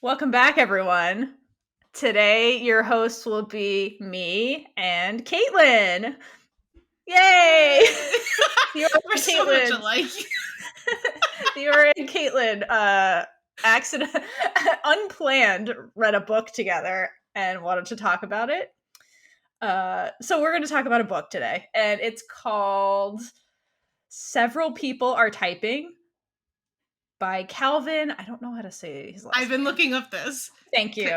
Welcome back, everyone. Today, your hosts will be me and Kaitlynn. Yay! Theora We're and so much Kaitlynn. alike. Theora and Kaitlynn, unplanned, read a book together and wanted to talk about it. So we're going to talk about a book today, and it's called "Several People Are Typing" by Calvin. I don't know how to say his last name. I've been looking up this. Thank you.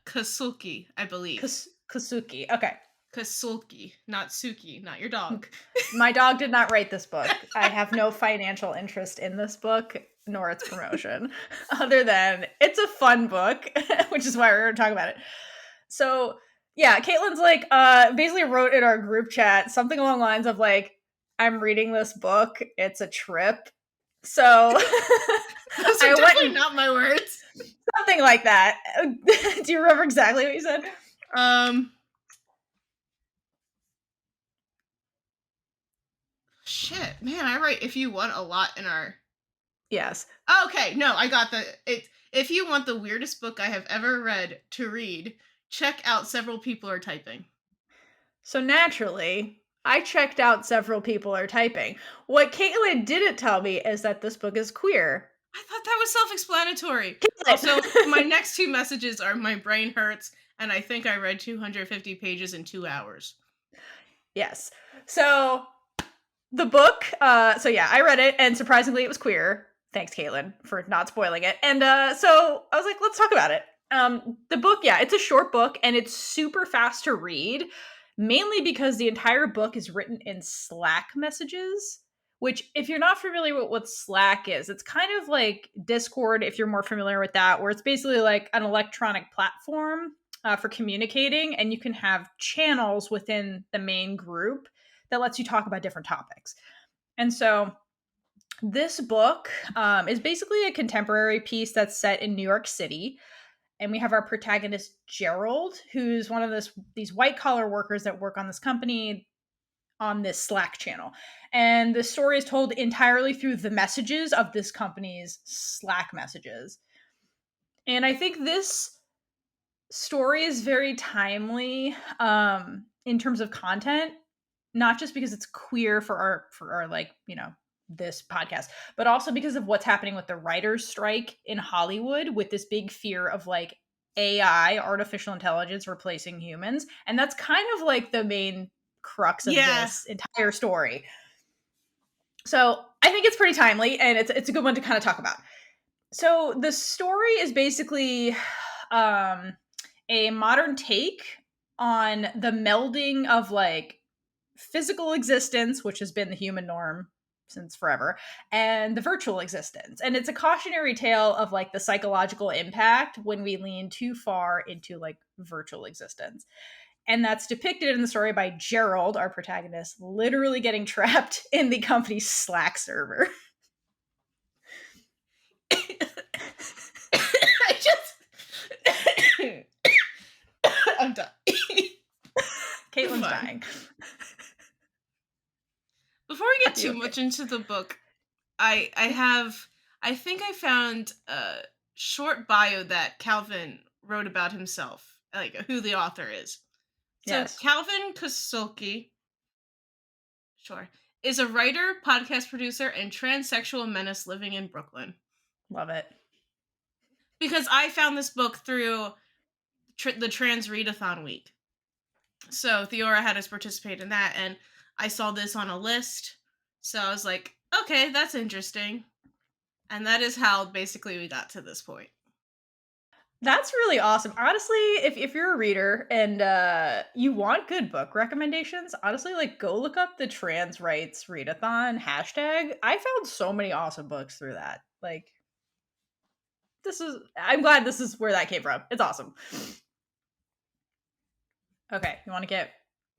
Kasulke, I believe. Kasulke. Okay. Kasulke, not Suki, not your dog. My dog did not write this book. I have no financial interest in this book, nor its promotion, other than it's a fun book, which is why we're going to talk about it. So, yeah, Kaitlynn's like, basically wrote in our group chat something along the lines of like, I'm reading this book. It's a trip. So, Those are definitely not my words. Something like that. Do you remember exactly what you said? Shit, man, I write if you want a lot in our... Yes. Okay, no, I got it. If you want the weirdest book I have ever read to read, check out Several People Are Typing. So naturally, I checked out Several People Are Typing. What Kaitlynn didn't tell me is that this book is queer. I thought that was self-explanatory. Also, my next two messages are my brain hurts, and I think I read 250 pages in 2 hours. Yes. So the book, I read it, and surprisingly it was queer. Thanks, Kaitlynn, for not spoiling it. And so I was like, let's talk about it. The book, it's a short book, and it's super fast to read, mainly because the entire book is written in Slack messages, which, if you're not familiar with what Slack is, it's kind of like Discord, if you're more familiar with that, where it's basically like an electronic platform for communicating, and you can have channels within the main group that lets you talk about different topics. And so this book is basically a contemporary piece that's set in New York City. And we have our protagonist, Gerald, who's one of these white collar workers that work on this company on this Slack channel. And the story is told entirely through the messages of this company's Slack messages. And I think this story is very timely in terms of content, not just because it's queer for our like, this podcast, but also because of what's happening with the writers' strike in Hollywood, with this big fear of like AI, artificial intelligence, replacing humans. And that's kind of like the main crux of this entire story. So I think it's pretty timely, and it's a good one to kind of talk about. So the story is basically a modern take on the melding of like physical existence, which has been the human norm since forever, and the virtual existence. And it's a cautionary tale of like the psychological impact when we lean too far into like virtual existence. And that's depicted in the story by Gerald, our protagonist, literally getting trapped in the company's Slack server. I'm done. Kaitlyn's dying. Before we get too much into the book, I think I found a short bio that Calvin wrote about himself, like who the author is. So yes. Calvin Kasulke, is a writer, podcast producer, and transsexual menace living in Brooklyn. Love it. Because I found this book through the Trans Readathon week. So Theora had us participate in that, and I saw this on a list. So I was like, okay, that's interesting. And that is how basically we got to this point. That's really awesome. Honestly, if you're a reader and you want good book recommendations, honestly, like go look up the Trans Rights Readathon hashtag. I found so many awesome books through that. Like, I'm glad this is where that came from. It's awesome. Okay, you want to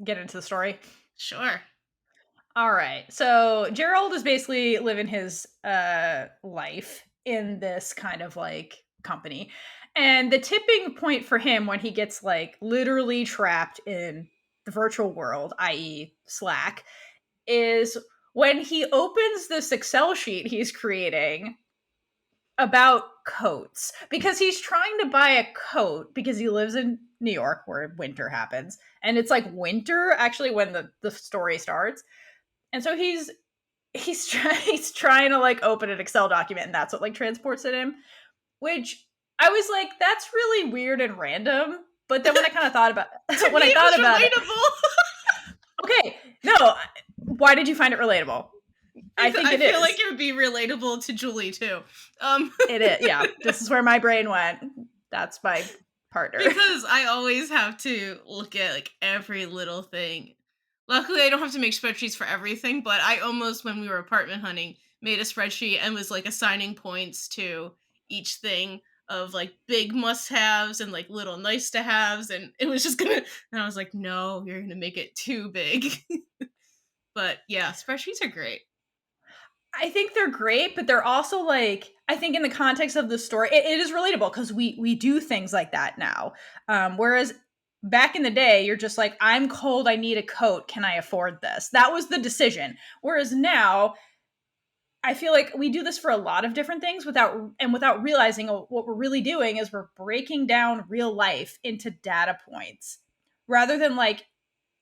get into the story? Sure. All right. So Gerald is basically living his life in this kind of like company. And the tipping point for him when he gets like literally trapped in the virtual world, i.e. Slack, is when he opens this Excel sheet he's creating about coats because he's trying to buy a coat because he lives in New York where winter happens. And it's like winter actually when the story starts. And so he's trying to like open an Excel document and that's what like transports it in, which I was like, that's really weird and random. But then when I kind of thought about To when me, I it thought was about it, relatable. okay, no, why did you find it relatable? I think I it feel is. like it would be relatable to Julie too. It is, yeah. This is where my brain went. That's my partner. Because I always have to look at like every little thing. Luckily, I don't have to make spreadsheets for everything, but I almost, when we were apartment hunting, made a spreadsheet and was like assigning points to each thing of like big must haves and like little nice to haves. And it was just gonna, and I was like, no, you're gonna make it too big. But yeah, spreadsheets are great. I think they're great, but they're also like, I think in the context of the story, it is relatable because we do things like that now. Whereas back in the day, you're just like, I'm cold, I need a coat, can I afford this? That was the decision. Whereas now, I feel like we do this for a lot of different things without realizing what we're really doing is we're breaking down real life into data points rather than like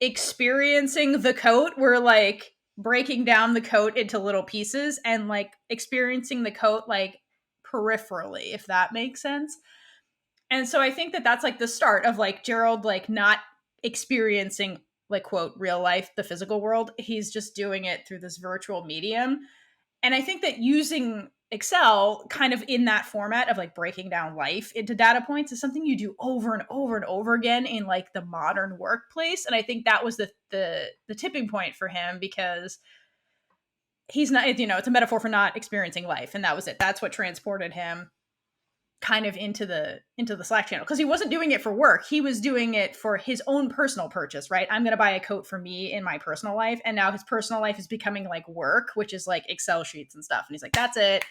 experiencing the coat. We're like breaking down the coat into little pieces and like experiencing the coat like peripherally, if that makes sense. And so I think that that's like the start of like Gerald like not experiencing like quote real life, the physical world. He's just doing it through this virtual medium. And I think that using Excel kind of in that format of like breaking down life into data points is something you do over and over and over again in like the modern workplace. And I think that was the tipping point for him because he's not, you know, it's a metaphor for not experiencing life. And that was it. That's what transported him kind of into the Slack channel because he wasn't doing it for work. He was doing it for his own personal purchase, right? I'm going to buy a coat for me in my personal life, and now his personal life is becoming like work, which is like Excel sheets and stuff. And he's like, that's it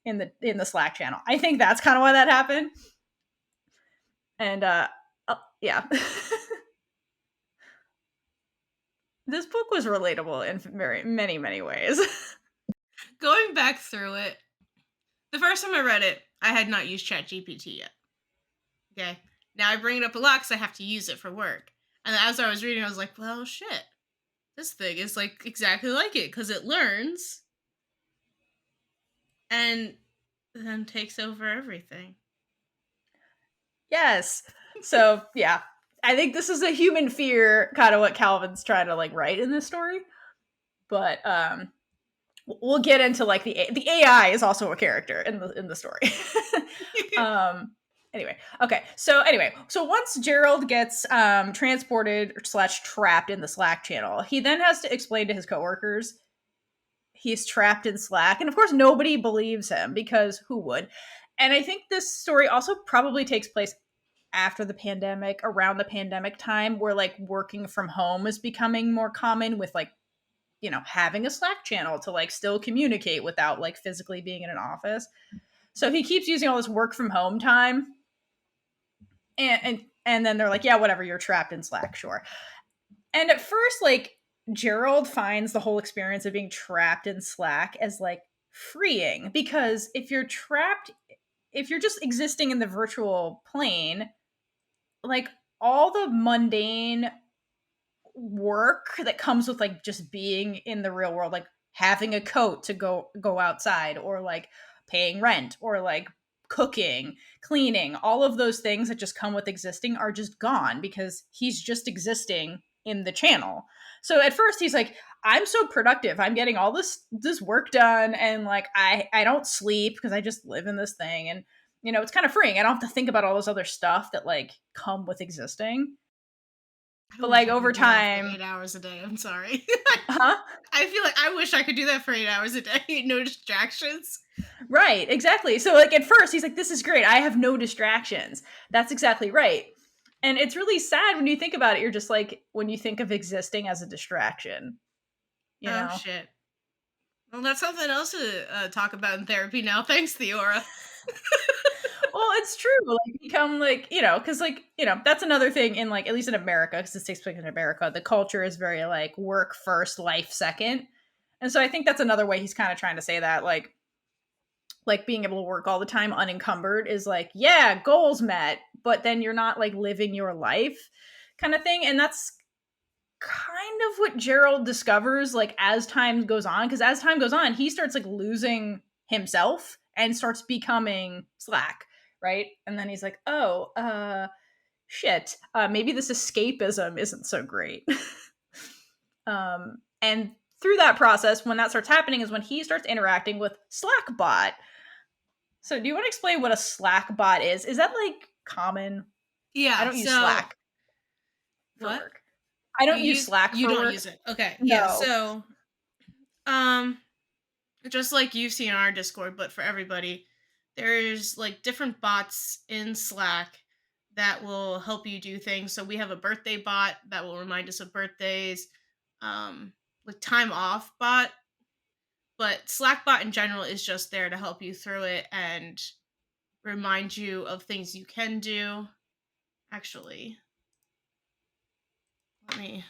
in the Slack channel. I think that's kind of why that happened. And yeah. This book was relatable in very many ways. Going back through it, the first time I read it, I had not used ChatGPT yet. Okay. Now I bring it up a lot because I have to use it for work. And as I was reading, I was like, well, shit. This thing is like exactly like it because it learns and then takes over everything. Yes. So yeah, I think this is a human fear, kind of what Calvin's trying to like write in this story. But we'll get into like the AI is also a character in the story. Anyway, okay. So once Gerald gets transported / trapped in the Slack channel, he then has to explain to his coworkers he's trapped in Slack, and of course nobody believes him because who would? And I think this story also probably takes place after the pandemic, around the pandemic time, where like working from home is becoming more common with like, you know, having a Slack channel to like still communicate without like physically being in an office. So he keeps using all this work from home time. And then they're like, yeah, whatever, you're trapped in Slack, sure. And at first, like, Gerald finds the whole experience of being trapped in Slack as like freeing because if you're trapped, if you're just existing in the virtual plane, like all the mundane work that comes with like just being in the real world, like having a coat to go outside, or like paying rent, or like cooking, cleaning, all of those things that just come with existing are just gone because he's just existing in the channel. So at first he's like, I'm so productive, I'm getting all this work done, and like I don't sleep because I just live in this thing, and you know, it's kind of freeing. I don't have to think about all this other stuff that like come with existing. I But wish like I over could do that for time, 8 hours a day. I'm sorry. huh? I feel like I wish I could do that for 8 hours a day. No distractions. Right, exactly. So like at first he's like, this is great, I have no distractions. That's exactly right. And it's really sad when you think about it. You're just like, when you think of existing as a distraction, you Oh, know? shit. Well, that's something else to talk about in therapy now. Thanks, Theora. Well, it's true. Like become like, you know, because like, you know, that's another thing in like, at least in America, because this takes place in America, the culture is very like work first, life second. And so I think that's another way he's kind of trying to say that. Like, like being able to work all the time unencumbered is like, yeah, goals met, but then you're not like living your life kind of thing. And that's kind of what Gerald discovers like as time goes on, because as time goes on, he starts like losing himself and starts becoming Slack, right? And then he's like, oh, shit, maybe this escapism isn't so great. And through that process, when that starts happening is when he starts interacting with Slackbot. So do you want to explain what a Slackbot is? Is that like common? Yeah. I don't use Slack for what? work. I don't use Slack You for don't work. use it. Okay. No. Yeah. So, just like you've seen in our Discord, but for everybody, there's like different bots in Slack that will help you do things. So we have a birthday bot that will remind us of birthdays, with time off bot, but Slackbot in general is just there to help you through it and remind you of things you can do. Actually, I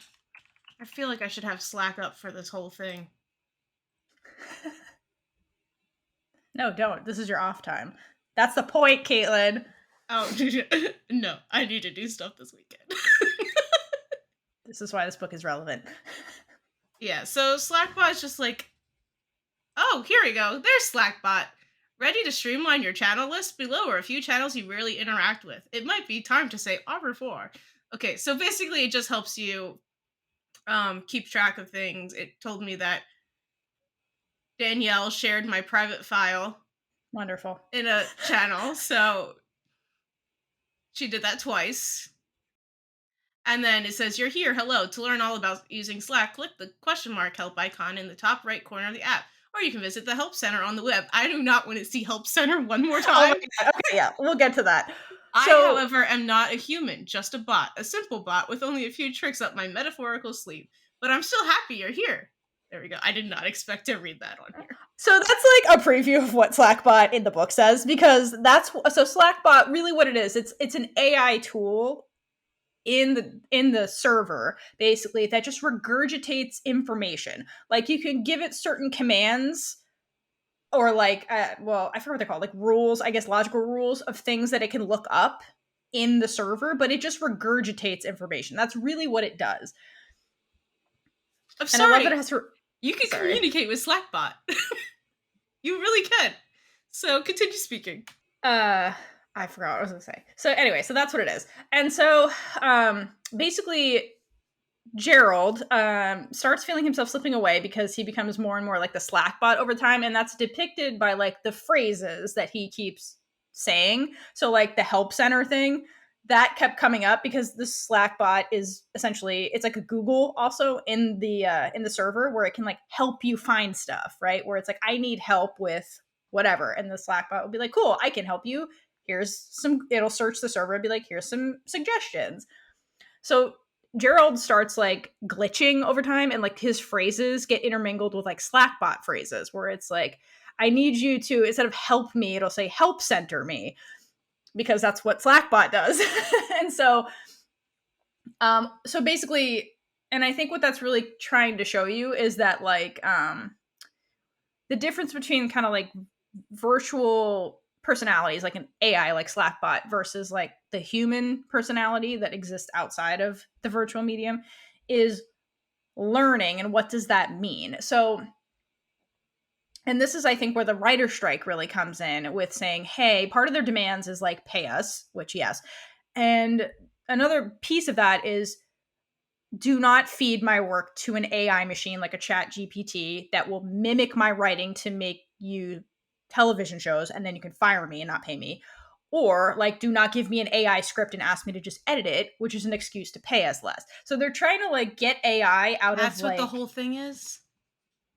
feel like I should have Slack up for this whole thing. No, don't. This is your off time. That's the point, Kaitlynn. Oh, no, I need to do stuff this weekend. This is why this book is relevant. Yeah, so Slackbot is just like, oh, here we go. There's Slackbot. Ready to streamline your channel list? Below are a few channels you rarely interact with. It might be time to say au revoir. Okay, so basically it just helps you keep track of things. It told me that Danielle shared my private file. Wonderful. In a channel, so she did that twice. And then it says, you're here, hello. To learn all about using Slack, click the question mark help icon in the top right corner of the app. Or you can visit the help center on the web. I do not want to see help center one more time. Oh, okay, yeah, we'll get to that. I, however, am not a human, just a bot. A simple bot with only a few tricks up my metaphorical sleeve. But I'm still happy you're here. There we go. I did not expect to read that on here. So that's like a preview of what Slackbot in the book says, because so Slackbot, really what it is, it's an AI tool in the server, basically, that just regurgitates information. Like you can give it certain commands or like I forget what they're called, like rules, I guess logical rules of things that it can look up in the server, but it just regurgitates information. That's really what it does. I'm sorry. And I love that it has you can communicate with Slackbot. You really can. So continue speaking. I forgot what I was going to say. So anyway, so that's what it is. And so basically Gerald starts feeling himself slipping away because he becomes more and more like the Slackbot over time. And that's depicted by like the phrases that he keeps saying. So like the help center thing, that kept coming up because the Slackbot is essentially, it's like a Google also in the server where it can like help you find stuff, right? Where it's like, I need help with whatever. And the Slackbot will be like, cool, I can help you. It'll search the server and be like, here's some suggestions. So Gerald starts like glitching over time and like his phrases get intermingled with like Slackbot phrases where it's like, I need you to, instead of help me, it'll say help center me, because that's what Slackbot does. And so basically, and I think what that's really trying to show you is that like the difference between kind of like virtual personalities, like an AI like Slackbot, versus like the human personality that exists outside of the virtual medium, is learning. And what does that mean? So, and this is, I think, where the writer strike really comes in with saying, hey, part of their demands is like pay us, which yes. And another piece of that is do not feed my work to an AI machine like a chat GPT that will mimic my writing to make you television shows and then you can fire me and not pay me. Or like, do not give me an AI script and ask me to just edit it, which is an excuse to pay us less. So they're trying to like get AI out That's of what like, the whole thing is?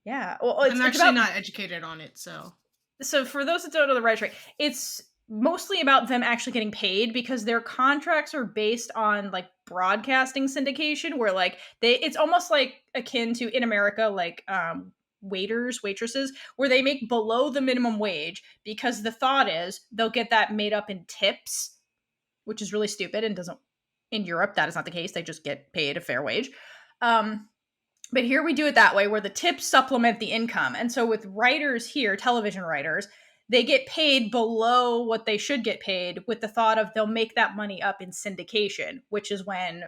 Yeah. Well, I'm actually not educated on it, so. So for those that don't know the writer strike, it's mostly about them actually getting paid because their contracts are based on like broadcasting syndication where like it's almost like akin to in America, like waitresses, where they make below the minimum wage because the thought is they'll get that made up in tips, which is really stupid and doesn't, in Europe, that is not the case. They just get paid a fair wage. But here we do it that way where the tips supplement the income. And so with writers here, television writers, they get paid below what they should get paid with the thought of they'll make that money up in syndication, which is when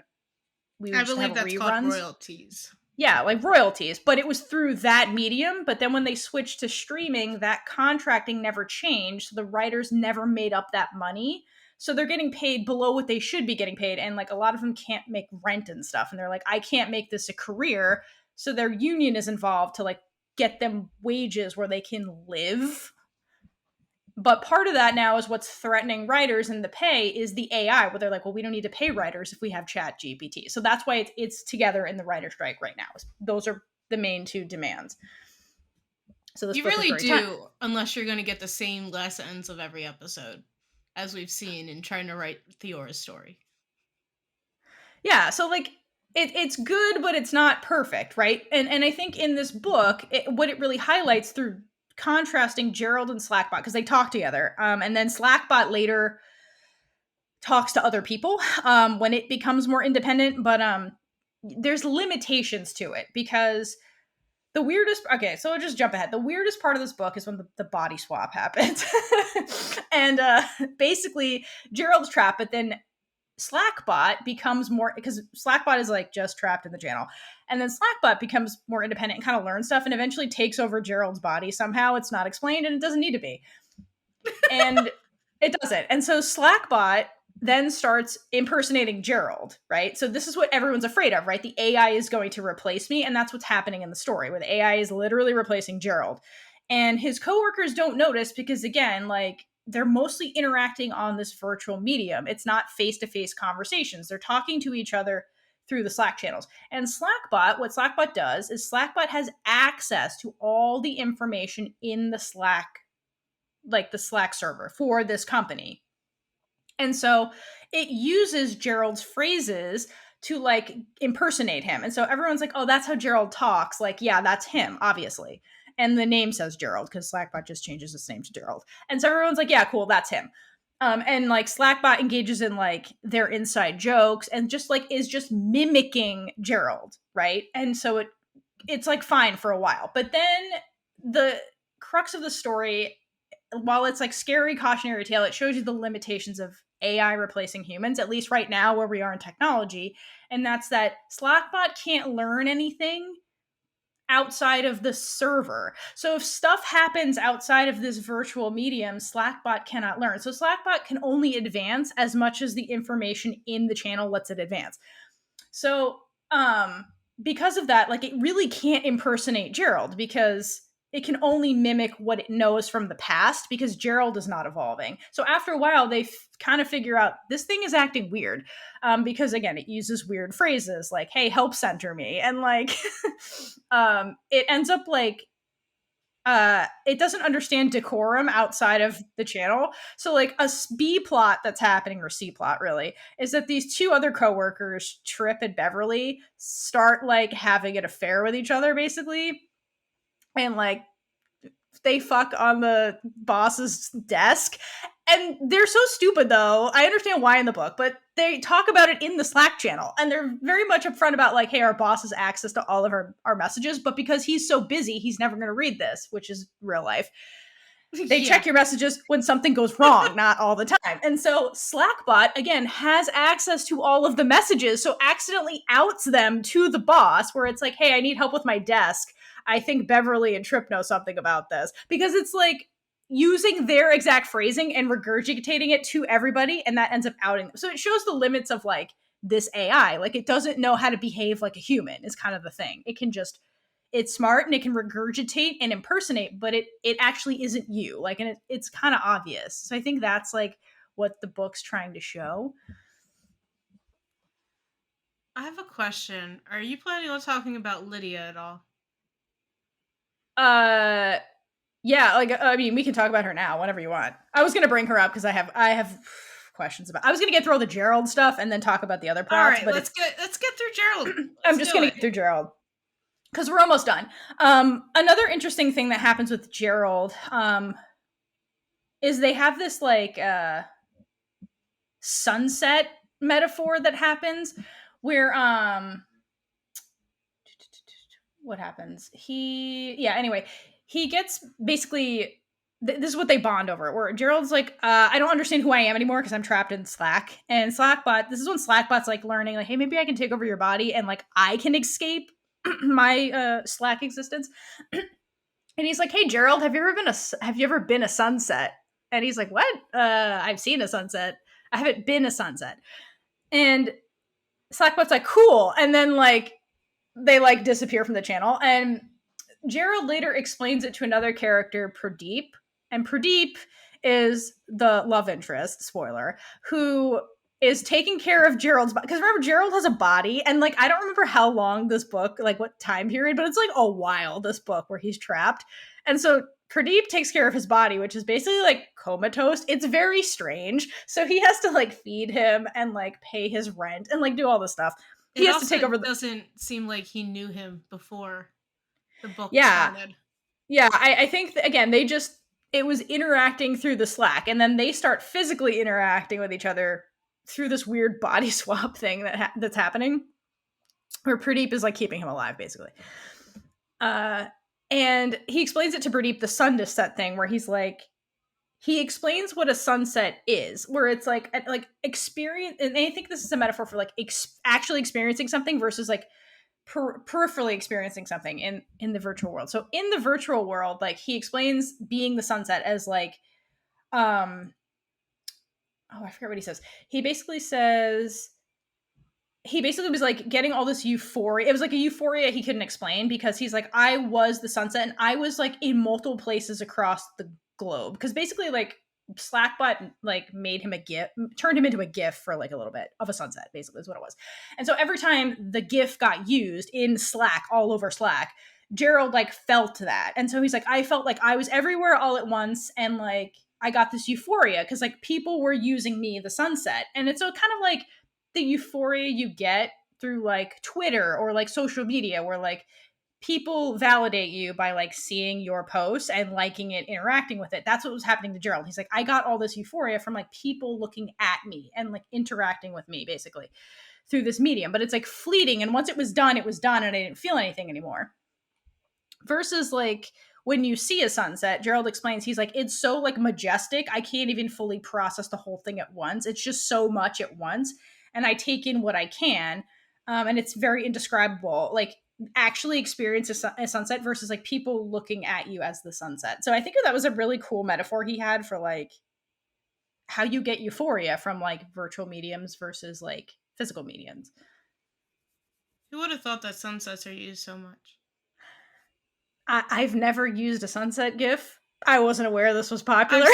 we I used to have believe that's called reruns. royalties. Yeah, like royalties, but it was through that medium. But then when they switched to streaming, that contracting never changed. So the writers never made up that money. So they're getting paid below what they should be getting paid. And like a lot of them can't make rent and stuff. And they're like, I can't make this a career. So their union is involved to like get them wages where they can live. But part of that now is what's threatening writers and the pay is the AI, where they're like, well, we don't need to pay writers if we have Chat GPT. So that's why it's together in the writer strike right now. Those are the main two demands. So this You book really is do, unless you're going to get the same lessons of every episode, as we've seen in trying to write Theora's story. Yeah, so like it's good, but it's not perfect, right? And I think in this book, what it really highlights through contrasting Gerald and Slackbot, because they talk together, and then Slackbot later talks to other people when it becomes more independent, but there's limitations to it because the weirdest, okay, so I'll just jump ahead. The weirdest part of this book is when the body swap happens. And basically Gerald's trapped, but then Slackbot becomes more, because Slackbot is like just trapped in the channel, and then Slackbot becomes more independent and kind of learns stuff and eventually takes over Gerald's body somehow. It's not explained and it doesn't need to be, and it doesn't. And so Slackbot then starts impersonating Gerald, right? So this is what everyone's afraid of, right? The AI is going to replace me, and that's what's happening in the story, where the AI is literally replacing Gerald. And his coworkers don't notice because, again, like, they're mostly interacting on this virtual medium. It's not face-to-face conversations. They're talking to each other through the Slack channels. And Slackbot, what Slackbot does is Slackbot has access to all the information in the Slack, like the Slack server for this company. And so it uses Gerald's phrases to like impersonate him. And so everyone's like, oh, that's how Gerald talks. Like, yeah, that's him, obviously. And the name says Gerald because Slackbot just changes its name to Gerald. And so everyone's like, yeah, cool, that's him. And like Slackbot engages in like their inside jokes and just like is just mimicking Gerald, right? And so it's like fine for a while. But then the crux of the story, while it's like scary cautionary tale, it shows you the limitations of AI replacing humans, at least right now where we are in technology. And that's that Slackbot can't learn anything outside of the server. So if stuff happens outside of this virtual medium, Slackbot cannot learn. So Slackbot can only advance as much as the information in the channel lets it advance. So because of that, like, it really can't impersonate Gerald because it can only mimic what it knows from the past because Gerald is not evolving. So after a while, they kind of figure out this thing is acting weird because, again, it uses weird phrases like, hey, help center me. And like it ends up like it doesn't understand decorum outside of the channel. So like a B plot that's happening, or C plot really, is that these two other coworkers, Trip and Beverly, start like having an affair with each other basically. And like they fuck on the boss's desk. And they're so stupid though. I understand why in the book, but they talk about it in the Slack channel. And they're very much upfront about like, hey, our boss has access to all of our messages, but because he's so busy, he's never going to read this, which is real life. They check your messages when something goes wrong, not all the time. And so Slackbot, again, has access to all of the messages, so accidentally outs them to the boss, where it's like, hey, I need help with my desk. I think Beverly and Trip know something about this. Because it's like using their exact phrasing and regurgitating it to everybody, and that ends up outing them. So it shows the limits of like this AI. Like, it doesn't know how to behave like a human, is kind of the thing. It can just, it's smart and it can regurgitate and impersonate, but it actually isn't you. Like, and it's kind of obvious. So I think that's like what the book's trying to show. I have a question. Are you planning on talking about Lydia at all? Yeah, like, I mean, we can talk about her now whenever you want. I was gonna bring her up because I have questions about. I was gonna get through all the Gerald stuff and then talk about the other plots. All right, but let's get through Gerald. I'm just gonna get through Gerald because we're almost done. Another interesting thing that happens with Gerald is they have this like sunset metaphor that happens where what happens? Anyway, he gets basically this is what they bond over, where Gerald's like, I don't understand who I am anymore because I'm trapped in Slack. And Slackbot, this is when Slackbot's like learning, like, hey, maybe I can take over your body and like I can escape my Slack existence. And he's like, hey, Gerald, have you ever been a sunset? And he's like, what? I've seen a sunset. I haven't been a sunset. And Slackbot's like, cool. And then like they like disappear from the channel. And Gerald later explains it to another character, Pradeep. And Pradeep is the love interest, spoiler, who is taking care of Gerald's body. Because remember, Gerald has a body, and like I don't remember how long this book, like what time period, but it's like a while, this book where he's trapped. And so Pradeep takes care of his body, which is basically like comatose. It's very strange. So he has to like feed him and like pay his rent and like do all this stuff. He has to take over. Doesn't seem like he knew him before the book Yeah. started. Yeah, I think again it was interacting through the Slack, and then they start physically interacting with each other through this weird body swap thing that's happening, where Pradeep is like keeping him alive, basically. And he explains it to Pradeep, the sun to set thing, where he's like, he explains what a sunset is, where it's like experience, and I think this is a metaphor for like actually experiencing something versus like peripherally experiencing something in the virtual world. So in the virtual world, like he explains being the sunset as like I forget what he says. He basically was like getting all this euphoria. It was like a euphoria he couldn't explain, because he's like, I was the sunset and I was like in multiple places across the globe, because basically like Slackbot like made him a GIF, turned him into a GIF for like a little bit of a sunset, basically is what it was. And so every time the GIF got used in Slack, all over Slack, Gerald like felt that. And so he's like, I felt like I was everywhere all at once, and like I got this euphoria because like people were using me, the sunset. And it's so kind of like the euphoria you get through like Twitter or like social media, where like people validate you by like seeing your posts and liking it, interacting with it. That's what was happening to Gerald. He's like, I got all this euphoria from like people looking at me and like interacting with me basically through this medium, but it's like fleeting. And once it was done, and I didn't feel anything anymore. Versus like when you see a sunset, Gerald explains, he's like, it's so like majestic, I can't even fully process the whole thing at once. It's just so much at once, and I take in what I can, and it's very indescribable. Like actually experience a sunset versus like people looking at you as the sunset. So I think that was a really cool metaphor he had for like how you get euphoria from like virtual mediums versus like physical mediums. Who would have thought that sunsets are used so much? I've never used a sunset GIF. I wasn't aware this was popular.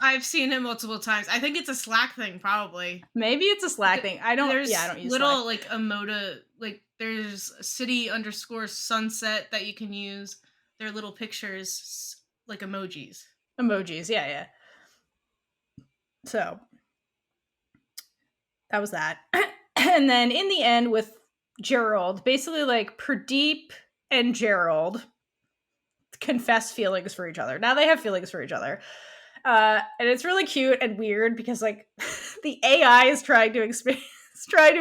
I've seen it multiple times. I think it's a Slack thing, probably. Maybe it's a Slack thing. I don't use little Slack. like emoji, like there's city_sunset that you can use. They're little pictures, like emojis. Emojis, yeah. So that was that. And then in the end with Gerald, basically like Pradeep and Gerald confess feelings for each other. Now they have feelings for each other. And it's really cute and weird because like the AI is trying to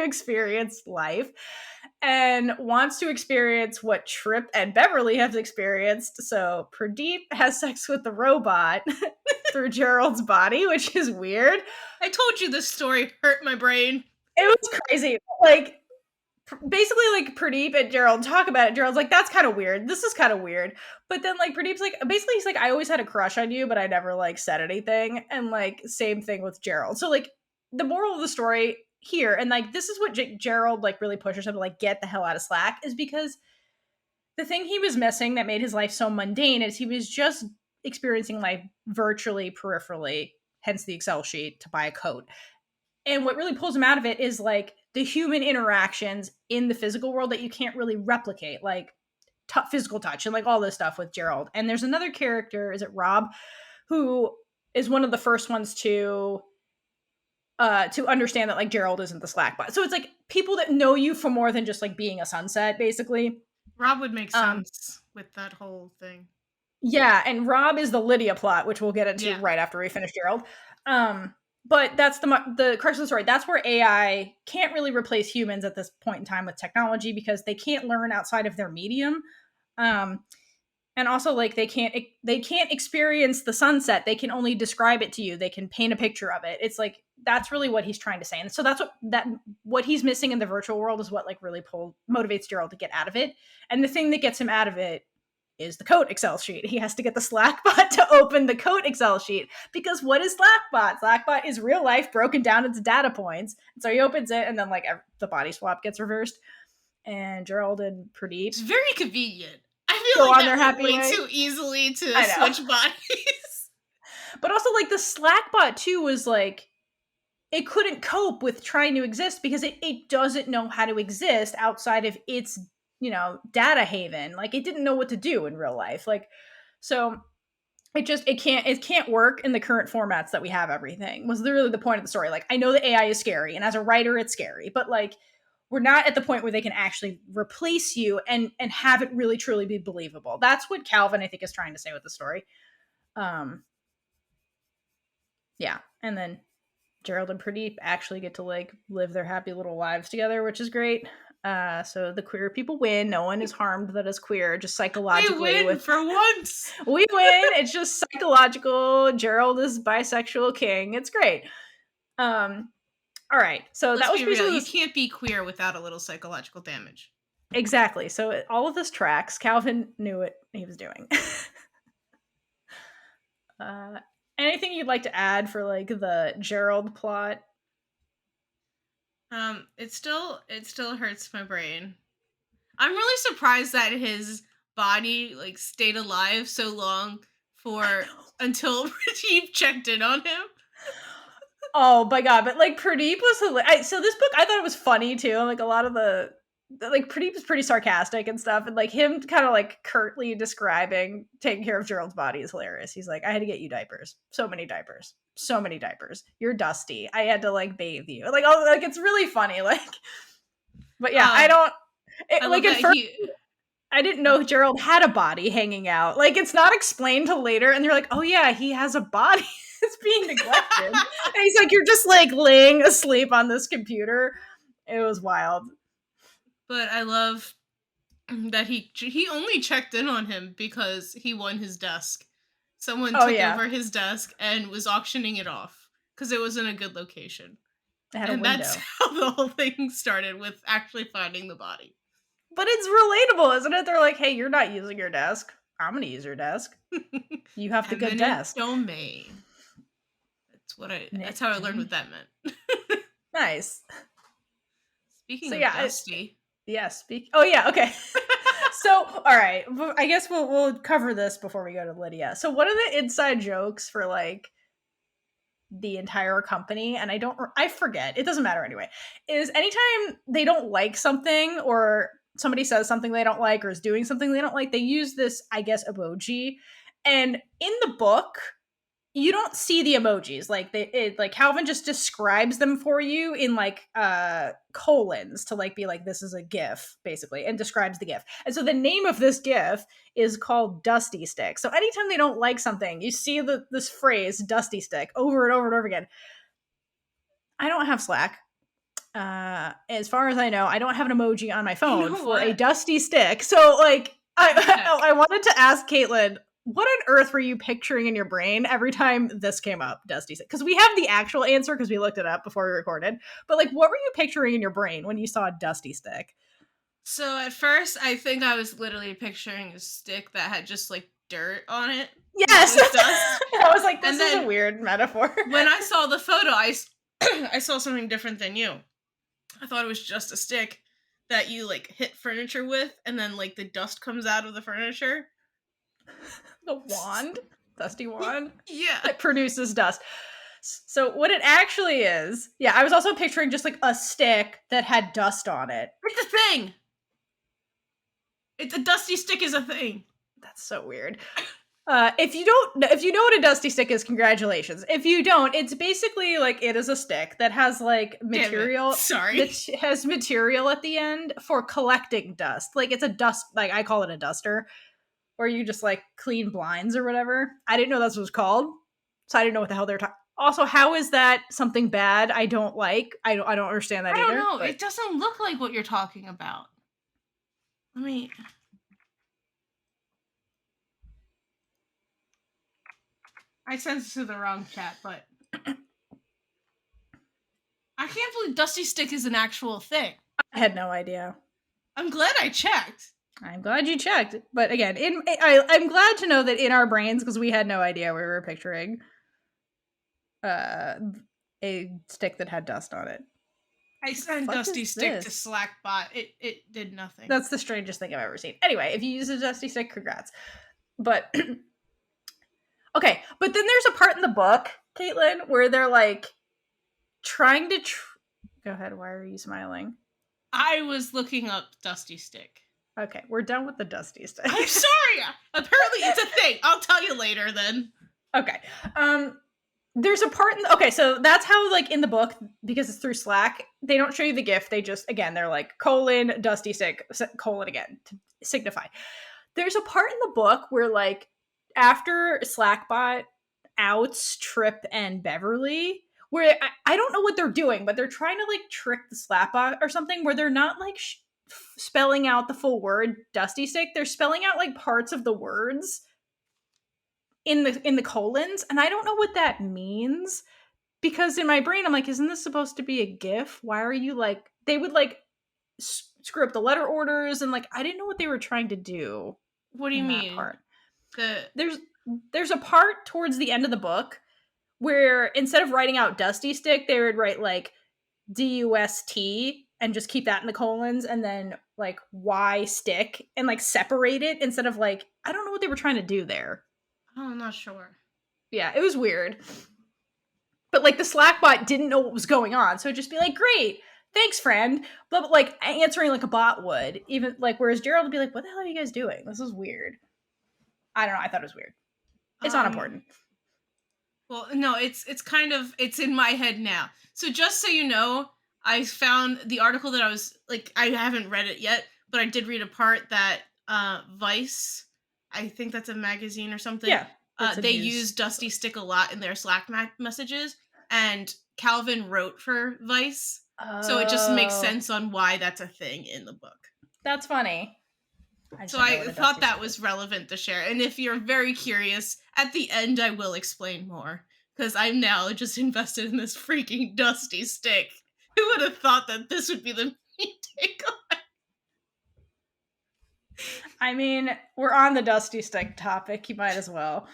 experience life and wants to experience what Trip and Beverly have experienced. So Pradeep has sex with the robot through Gerald's body, which is weird. I told you this story hurt my brain. It was crazy. Like basically like Pradeep and Gerald talk about it. Gerald's like, that's kind of weird. This is kind of weird. But then like Pradeep's like, basically he's like, I always had a crush on you, but I never like said anything. And like same thing with Gerald. So like the moral of the story here, and like this is what Gerald like really pushes him to like get the hell out of Slack, is because the thing he was missing that made his life so mundane is he was just experiencing life virtually, peripherally, hence the Excel sheet to buy a coat. And what really pulls him out of it is like the human interactions in the physical world that you can't really replicate, like physical touch and like all this stuff with Gerald. And there's another character, is it Rob, who is one of the first ones to understand that like Gerald isn't the Slackbot. So it's like people that know you for more than just like being a sunset, basically. Rob would make sense with that whole thing. Yeah, and Rob is the Lydia plot, which we'll get into right after we finish Gerald. But that's the crux of the story. That's where AI can't really replace humans at this point in time with technology, because they can't learn outside of their medium. And And also, like, they can't experience the sunset. They can only describe it to you. They can paint a picture of it. It's like, that's really what he's trying to say. And so that's what he's missing in the virtual world is what like really motivates Gerald to get out of it. And the thing that gets him out of it is the code Excel sheet. He has to get the Slackbot to open the code Excel sheet, because what is Slackbot? Slackbot is real life broken down into data points. And so he opens it, and then like the body swap gets reversed, and Gerald and Pradeep, it's very convenient. I feel go like on their that happy went way way. too easily to switch bodies. But also, like, the Slackbot too was like, it couldn't cope with trying to exist because it doesn't know how to exist outside of its, you know, data haven. Like, it didn't know what to do in real life. Like, so it can't work in the current formats that we have. Everything was really the point of the story. Like, I know the AI is scary, and as a writer it's scary, but like, we're not at the point where they can actually replace you and have it really truly be believable. That's what Calvin, I think, is trying to say with the story. Yeah. And then Gerald and Pradeep actually get to like live their happy little lives together, which is great. So the queer people win. No one is harmed that is queer, just psychologically. We win for once. We win. It's just psychological. Gerald is bisexual king. It's great. All right. So Let's that was be real. basically You can't be queer without a little psychological damage. Exactly. So all of this tracks. Calvin knew what he was doing. Anything you'd like to add for like the Gerald plot? It still hurts my brain. I'm really surprised that his body like stayed alive so long until Pradeep checked in on him. Oh my god! But like Pradeep was hilarious. So this book, I thought it was funny too. Like a lot of the like Pradeep is pretty sarcastic and stuff, and like him kind of like curtly describing taking care of Gerald's body is hilarious. He's like, I had to get you diapers, so many diapers. You're dusty. I had to like bathe you. Like, oh, like it's really funny. Like, but yeah, I don't. Like at first, I didn't know Gerald had a body hanging out. Like, it's not explained till later, and they're like, oh yeah, he has a body. It's being neglected. And he's like, you're just like laying asleep on this computer. It was wild. But I love that he only checked in on him because he won his desk. Someone took over his desk and was auctioning it off because it was in a good location. And that's how the whole thing started, with actually finding the body. But it's relatable, isn't it? They're like, hey, you're not using your desk. I'm going to use your desk. You have the good desk. Domain. That's how I learned what that meant. Nice. Speaking of Dusty. Oh yeah, okay. So, all right. I guess we'll cover this before we go to Lydia. So, what are the inside jokes for like the entire company? And I forget. It doesn't matter anyway. Is anytime they don't like something, or somebody says something they don't like, or is doing something they don't like, they use this, I guess, emoji. And in the book, you don't see the emojis. Like like Calvin just describes them for you in like colons to like be like, this is a GIF basically, and describes the GIF. And so the name of this GIF is called Dusty Stick. So anytime they don't like something, you see this phrase Dusty Stick over and over and over again. I don't have Slack. As far as I know, I don't have an emoji on my phone for a Dusty Stick. So like I wanted to ask Kaitlynn, what on earth were you picturing in your brain every time this came up, Dusty Stick? Because we have the actual answer because we looked it up before we recorded. But like, what were you picturing in your brain when you saw Dusty Stick? So at first, I think I was literally picturing a stick that had just like dirt on it. Yes, I was like, this is a weird metaphor. When I saw the photo, I saw something different than you. I thought it was just a stick that you like hit furniture with, and then like the dust comes out of the furniture. The wand? Dusty wand? Yeah. It produces dust. So what it actually is, yeah, I was also picturing just like a stick that had dust on it. It's a thing! It's a dusty stick is a thing. That's so weird. If you know what a dusty stick is, congratulations. If you don't, it's basically like, it is a stick that has like material. That has material at the end for collecting dust. Like it's a dust, like I call it a duster, where you just like clean blinds or whatever. I didn't know that's what it was called, so I didn't know what the hell they're talking. Also, how is that something bad? I don't like. I don't understand that either. I don't know. But it doesn't look like what you're talking about. Let me. I sent it to the wrong chat, but I can't believe Dusty Stick is an actual thing. I had no idea. I'm glad I checked. I'm glad you checked. But again, I'm glad to know that in our brains, because we had no idea, we were picturing a stick that had dust on it. I sent Dusty Stick to Slackbot. It did nothing. That's the strangest thing I've ever seen. Anyway, if you use a Dusty Stick, congrats. But okay, but then there's a part in the book, Kaitlynn, where they're like trying to go ahead, why are you smiling? I was looking up Dusty Stick. Okay, we're done with the Dusty Stick. I'm sorry. Apparently it's a thing. I'll tell you later then. Okay. There's a part in okay, so that's how, like, in the book, because it's through Slack, they don't show you the GIF. They just, again, they're like, Dusty Stick, again, to signify. There's a part in the book where, like, after Slackbot outs Trip and Beverly, where I don't know what they're doing, but they're trying to, like, trick the Slackbot or something, where they're not, like, spelling out the full word Dusty Stick. They're spelling out, like, parts of the words in the colons, and I don't know what that means, because in my brain I'm like, isn't this supposed to be a GIF? Why are you like, they would like screw up the letter orders, and like I didn't know what they were trying to do. What do you mean? Part. There's a part towards the end of the book where instead of writing out Dusty Stick, they would write like DUST and just keep that in the colons, and then like Y stick and like separate it instead of like, I don't know what they were trying to do there. Oh, I'm not sure. Yeah, it was weird. But like the Slackbot didn't know what was going on, so it'd just be like, great, thanks, friend. But like answering like a bot would, even like, whereas Gerald would be like, what the hell are you guys doing? This is weird. I don't know, I thought it was weird. It's not important. Well, no, it's kind of, it's in my head now. So just so you know, I found the article that I was like, I haven't read it yet, but I did read a part that Vice, I think that's a magazine or something. Yeah. They use Dusty Stick a lot in their Slack messages, and Calvin wrote for Vice, so it just makes sense on why that's a thing in the book. That's funny. So I thought that was relevant to share, and if you're very curious, at the end I will explain more, because I'm now just invested in this freaking Dusty Stick. Who would have thought that this would be the main takeaway? I mean, we're on the Dusty Stick topic. You might as well.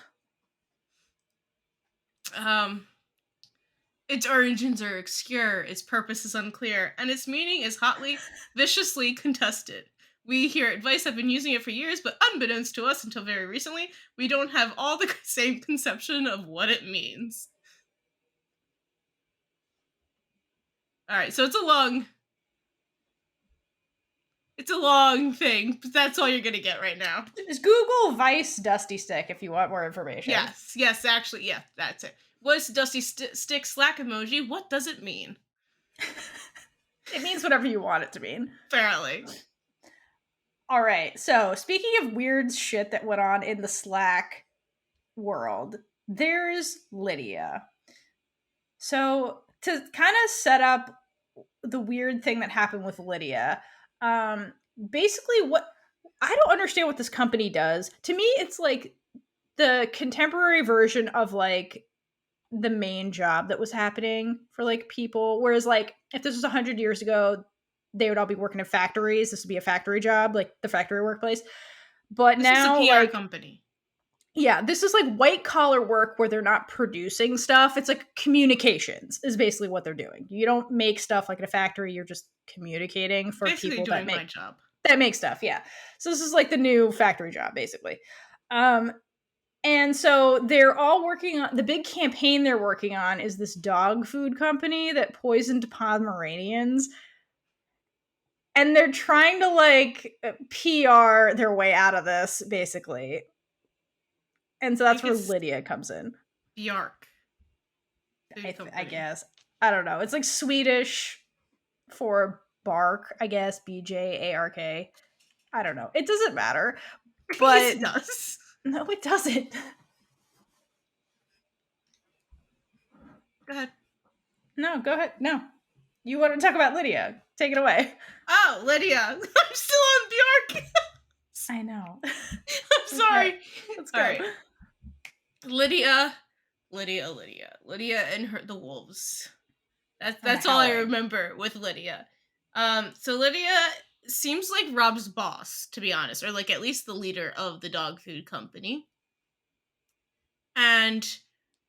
Its origins are obscure, its purpose is unclear, and its meaning is hotly, viciously contested. We here at Vice have been using it for years, but unbeknownst to us until very recently, we don't have all the same conception of what it means. Alright, so it's a long thing, but that's all you're gonna get right now. Just Google Vice Dusty Stick if you want more information. Yes, actually, yeah, that's it. What's Dusty Stick Slack emoji? What does it mean? It means whatever you want it to mean. Apparently. Alright, so speaking of weird shit that went on in the Slack world, there's Lydia. So to kind of set up the weird thing that happened with Lydia, basically what I don't understand what this company does. To me, it's like the contemporary version of like the main job that was happening for like people. Whereas like if this was 100 years ago, they would all be working in factories. This would be a factory job, like the factory workplace. But this now is a PR like, company. Yeah, this is like white collar work where they're not producing stuff. It's like communications is basically what they're doing. You don't make stuff like in a factory. You're just communicating for basically people doing my job. That make stuff. Yeah. So this is like the new factory job, basically. And so they're all working on the big campaign they're working on is this dog food company that poisoned Pomeranians. And they're trying to like PR their way out of this, basically. And so that's where Lydia comes in. Bjark. I guess. I don't know. It's like Swedish for bark, I guess. BJARK. I don't know. It doesn't matter. But yes, it does. No, it doesn't. Go ahead. No, go ahead. No. You want to talk about Lydia. Take it away. Oh, Lydia. I'm still on Bjark. I know. I'm sorry. Let's go. All right. Lydia Lydia and the wolves. And the That's all I howling. remember with Lydia. So Lydia seems like Rob's boss, to be honest, or like at least the leader of the dog food company. And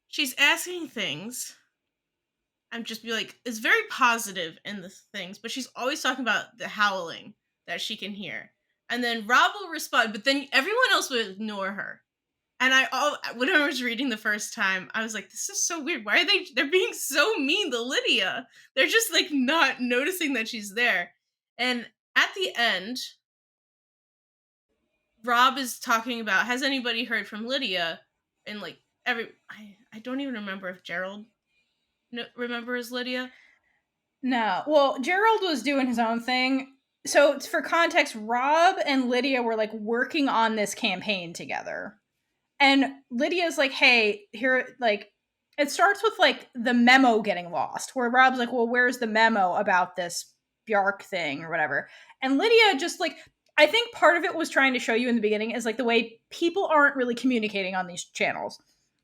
she's asking things. I'm just be like, is very positive in the things, but she's always talking about the howling that she can hear. And then Rob will respond, but then everyone else will ignore her. And when I was reading the first time, I was like, this is so weird. Why are they're being so mean to Lydia? They're just like not noticing that she's there. And at the end, Rob is talking about, has anybody heard from Lydia? And like I don't even remember if Gerald remembers Lydia. No. Well, Gerald was doing his own thing. So, for context, Rob and Lydia were like working on this campaign together. And Lydia's like, hey, here, like, it starts with like the memo getting lost, where Rob's like, well, where's the memo about this Bjark thing or whatever? And Lydia just like, I think part of it was trying to show you in the beginning is like the way people aren't really communicating on these channels.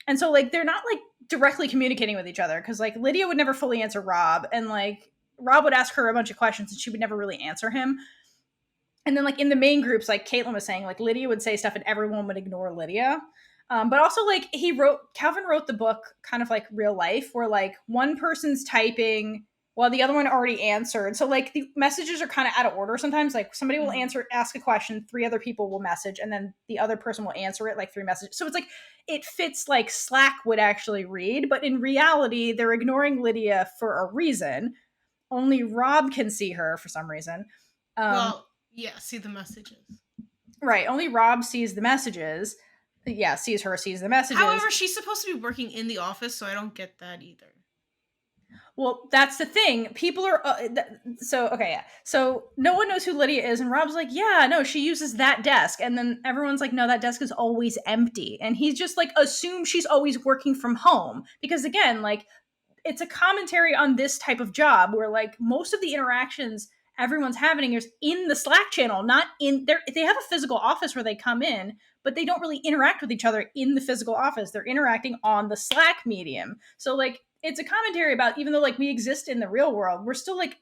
And so, like, they're not like directly communicating with each other because like Lydia would never fully answer Rob, and like Rob would ask her a bunch of questions and she would never really answer him. And then like in the main groups, like Kaitlynn was saying, like Lydia would say stuff and everyone would ignore Lydia. But also like Calvin wrote the book kind of like real life, where like one person's typing while the other one already answered. So like the messages are kind of out of order sometimes. Like somebody will ask a question, three other people will message, and then the other person will answer it like three messages. So it's like it fits like Slack would actually read, but in reality, they're ignoring Lydia for a reason. Only Rob can see her for some reason. Well, yeah, see the messages. Right. Only Rob sees the messages. Yeah, sees her, sees the messages. However, she's supposed to be working in the office, so I don't get that either. Well, that's the thing. People are So no one knows who Lydia is, and Rob's like, yeah, no, she uses that desk, and then everyone's like, no, that desk is always empty, and he's just like assumes she's always working from home because again, like it's a commentary on this type of job where like most of the interactions everyone's having is in the Slack channel, not in there. They have a physical office where they come in, but they don't really interact with each other in the physical office. They're interacting on the Slack medium. So like it's a commentary about, even though like we exist in the real world, we're still like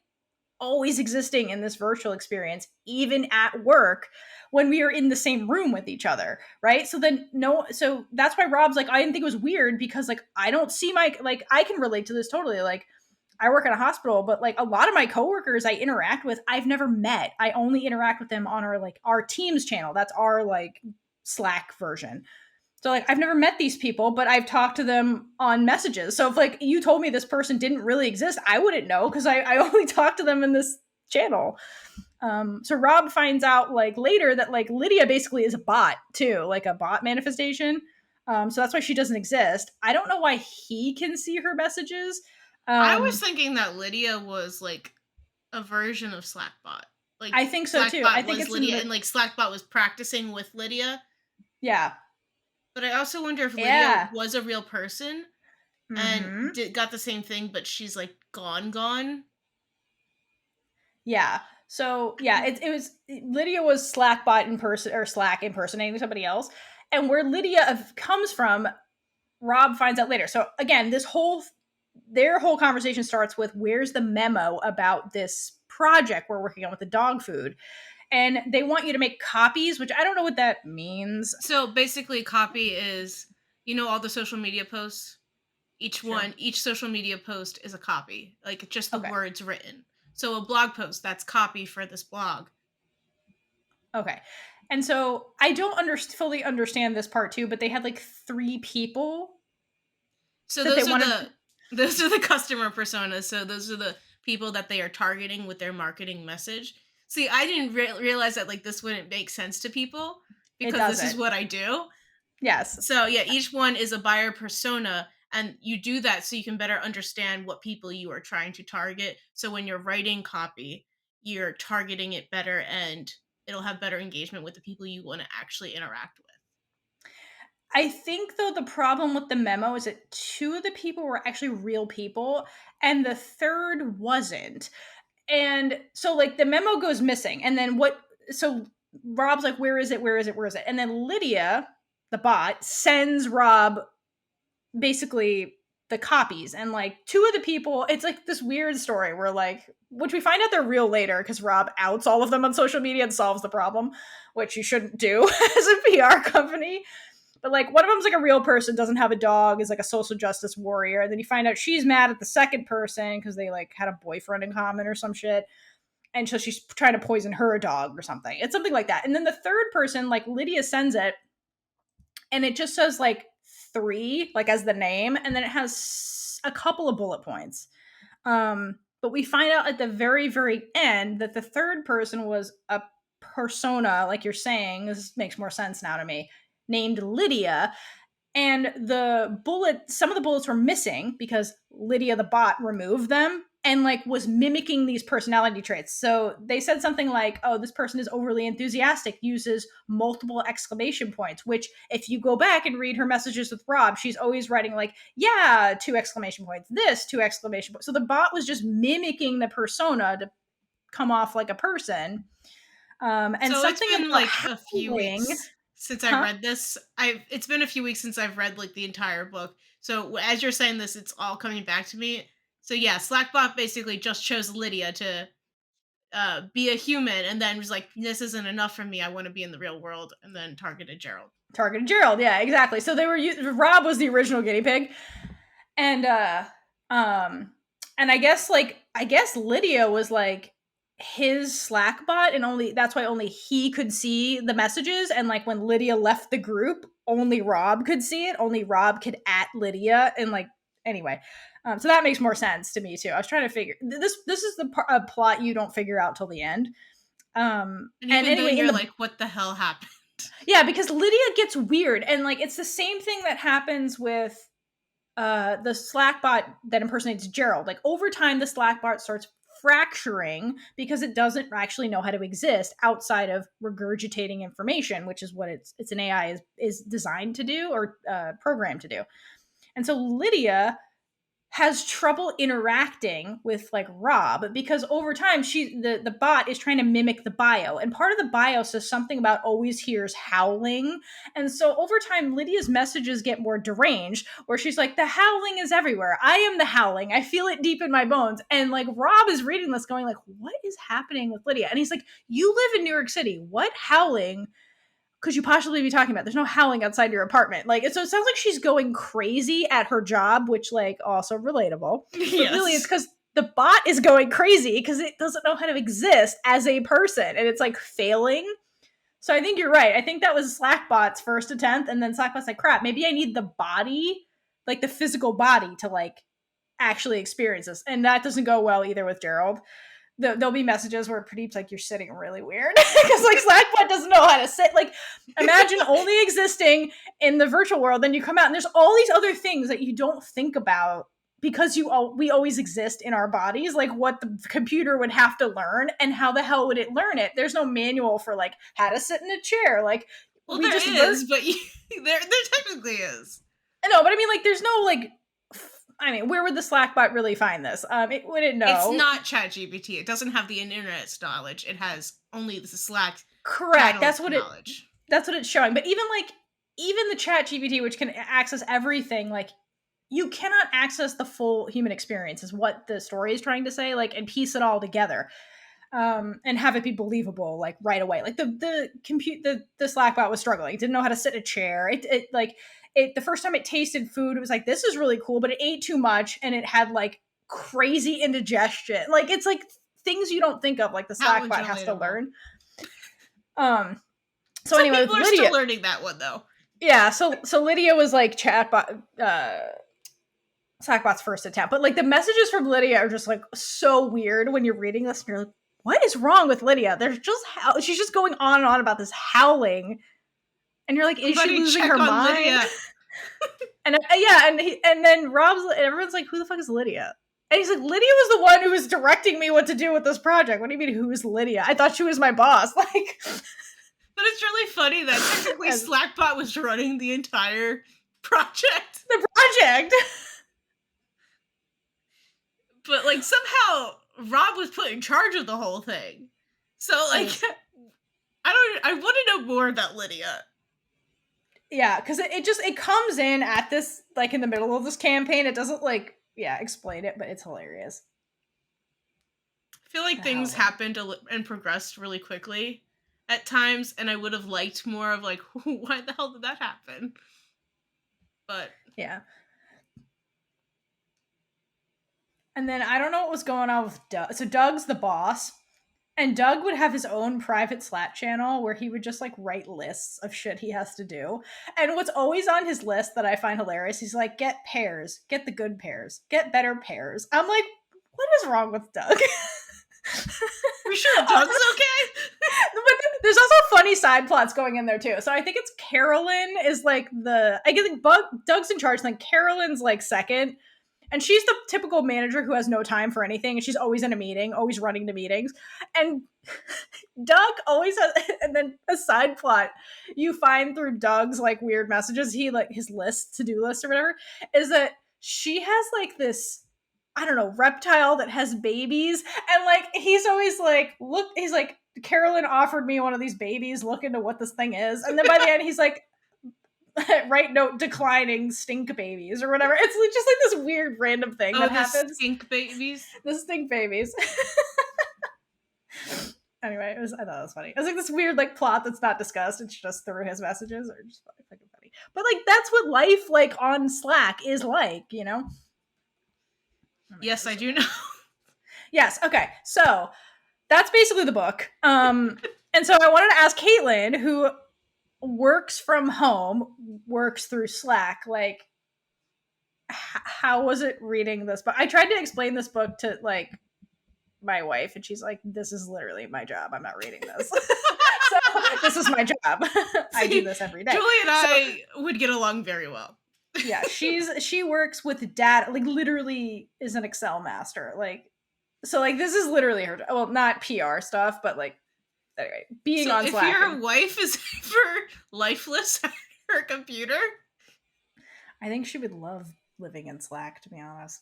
always existing in this virtual experience, even at work when we are in the same room with each other, right? So that's why Rob's like, I didn't think it was weird because like I don't see like I can relate to this totally. Like I work in a hospital, but like a lot of my coworkers I interact with, I've never met. I only interact with them on our Teams channel. That's our like Slack version. So like I've never met these people, but I've talked to them on messages. So if like you told me this person didn't really exist, I wouldn't know because I only talked to them in this channel. So Rob finds out like later that like Lydia basically is a bot too, like a bot manifestation. So that's why she doesn't exist. I don't know why he can see her messages. I was thinking that Lydia was like a version of Slackbot. Like I think so too. I think it's Lydia, and like Slackbot was practicing with Lydia. Yeah. But I also wonder if Lydia was a real person and got the same thing, but she's like gone. Yeah. So yeah, it was Lydia was Slackbot in person or Slack impersonating somebody else, and where Lydia comes from, Rob finds out later. So again, their whole conversation starts with where's the memo about this project we're working on with the dog food, and they want you to make copies, which I don't know what that means. So basically, copy is all the social media posts. Each social media post is a copy, like just the words written. So a blog post, that's copy for this blog. Okay. And so I don't fully understand this part too, but they had like 3 people. So those are the customer personas. So those are the people that they are targeting with their marketing message. See, I didn't realize that like this wouldn't make sense to people because this is what I do. Yes. So yeah, each one is a buyer persona, and you do that so you can better understand what people you are trying to target. So when you're writing copy, you're targeting it better and it'll have better engagement with the people you want to actually interact with. I think though the problem with the memo is that 2 of the people were actually real people and the third wasn't. And so like the memo goes missing, and then so Rob's like, where is it? And then Lydia, the bot, sends Rob basically the copies, and like two of the people, it's like this weird story where like, which we find out they're real later because Rob outs all of them on social media and solves the problem, which you shouldn't do as a PR company. But like one of them's like a real person, doesn't have a dog, is like a social justice warrior, and then you find out she's mad at the second person because they like had a boyfriend in common or some shit, and so she's trying to poison her dog or something. It's something like that. And then the third person, like Lydia sends it, and it just says like 3, like as the name, and then it has a couple of bullet points. But we find out at the very, very end that the third person was a persona, like you're saying. This makes more sense now to me. Named Lydia, and some of the bullets were missing because Lydia the bot removed them and like was mimicking these personality traits. So they said something like, oh, this person is overly enthusiastic, uses multiple exclamation points, which if you go back and read her messages with Rob, she's always writing like, yeah, 2 exclamation points, this 2 exclamation points. So the bot was just mimicking the persona to come off like a person. And so something it's been about like a few weeks since I Huh? read this. It's been a few weeks since I've read like the entire book. So as you're saying this, it's all coming back to me. So yeah, Slackbot basically just chose Lydia to be a human, and then was like, "This isn't enough for me. I want to be in the real world," and then targeted Gerald. Targeted Gerald, yeah, exactly. So they were Rob was the original guinea pig, and and I guess Lydia was like his Slack bot, and only that's why only he could see the messages. And like when Lydia left the group, only Rob could see it. Only Rob could at Lydia, and like anyway. So that makes more sense to me too. I was trying to figure this. This is the plot you don't figure out till the end. And even And anyway, then, you're like, "What the hell happened?" yeah, because Lydia gets weird, and like it's the same thing that happens with the Slack bot that impersonates Gerald. Like over time, the Slack bot starts fracturing because it doesn't actually know how to exist outside of regurgitating information, which is what it's an AI is designed to do, or programmed to do. And so Lydia has trouble interacting with like Rob because over time the bot is trying to mimic the bio, and part of the bio says something about always hears howling. And so over time Lydia's messages get more deranged, where she's like, the howling is everywhere, I am the howling, I feel it deep in my bones. And like Rob is reading this going like, what is happening with Lydia? And he's like, you live in New York City, what howling could you possibly be talking about? There's no howling outside your apartment. Like, so it sounds like she's going crazy at her job, which like also relatable. But Yes. really it's because the bot is going crazy because it doesn't know how to exist as a person, and it's like failing. So I think you're right. I think that was Slackbot's first attempt, and then Slackbot's like, crap, maybe I need the body, like the physical body, to like actually experience this. And that doesn't go well either with Gerald. There'll be messages where Pradeep's like, you're sitting really weird because like Slackbot doesn't know how to sit. Like, imagine only existing in the virtual world, then you come out and there's all these other things that you don't think about because we always exist in our bodies. Like what the computer would have to learn, and how the hell would it learn it? There's no manual for like how to sit in a chair. Like, Well, we there just is, but there technically is. I know, but I mean, like, there's no like. I mean, where would the Slackbot really find this? It wouldn't know. It's not ChatGPT. It doesn't have the internet's knowledge. It has only the Slack. Correct. That's what knowledge. That's what it's showing. But even the ChatGPT, which can access everything, like you cannot access the full human experience, is what the story is trying to say. Like, and piece it all together, and have it be believable, like right away. Like the Slackbot was struggling. It didn't know how to sit in a chair. The first time it tasted food, it was like, this is really cool, but it ate too much and it had like crazy indigestion. Like, it's like things you don't think of, like the Slackbot has to learn. So some anyway, people are still learning that one though. Yeah, so Lydia was like Slackbot's first attempt, but like the messages from Lydia are just like so weird when you're reading this and you're like, what is wrong with Lydia? She's just going on and on about this howling. And you're like, is she losing her mind? And and then everyone's like, who the fuck is Lydia? And he's like, Lydia was the one who was directing me what to do with this project. What do you mean, who is Lydia? I thought she was my boss. Like, but it's really funny that technically Slackbot was running the entire project. The project. But like somehow Rob was put in charge of the whole thing. So like, I want to know more about Lydia. Yeah, because it comes in at this, like, in the middle of this campaign. It doesn't, like, yeah, explain it, but it's hilarious. I feel like The things Howling. happened and progressed really quickly at times, and I would have liked more of like, why the hell did that happen? But Yeah. And then I don't know what was going on with Doug. So Doug's the boss. And Doug would have his own private Slack channel where he would just like write lists of shit he has to do. And what's always on his list that I find hilarious, he's like, get pears, get the good pears, get better pears. I'm like, what is wrong with Doug? we sure Doug's okay? But there's also funny side plots going in there too. So I think it's Carolyn is like I think Doug's in charge, and then Carolyn's like second. And she's the typical manager who has no time for anything. And she's always in a meeting, always running to meetings. And Doug always has, and then a side plot you find through Doug's like weird messages, he like his list, to-do list or whatever, is that she has like this, I don't know, reptile that has babies. And like, he's always like, look, he's like, Carolyn offered me one of these babies, look into what this thing is. And then by the end, he's like, right note declining stink babies or whatever. It's just like this weird random thing that happens. Stink babies. The stink babies. Anyway, I thought it was funny. It was like this weird like plot that's not discussed. It's just through his messages, or just fucking funny. But like that's what life like on Slack is like, you know? Yes, I do know. Yes. Okay. So that's basically the book. And so I wanted to ask Kaitlynn, who works from home, works through Slack, like how was it reading this book? I tried to explain this book to like my wife, and she's like, this is literally my job, I'm not reading this. So this is my job. I do this every day. Julie and I would get along very well. Yeah, she works with data, like literally is an Excel master, like, so like this is literally her, well, not PR stuff, but like, anyway, being so on if Slack. Your wife is ever lifeless at her computer, I think she would love living in Slack, to be honest,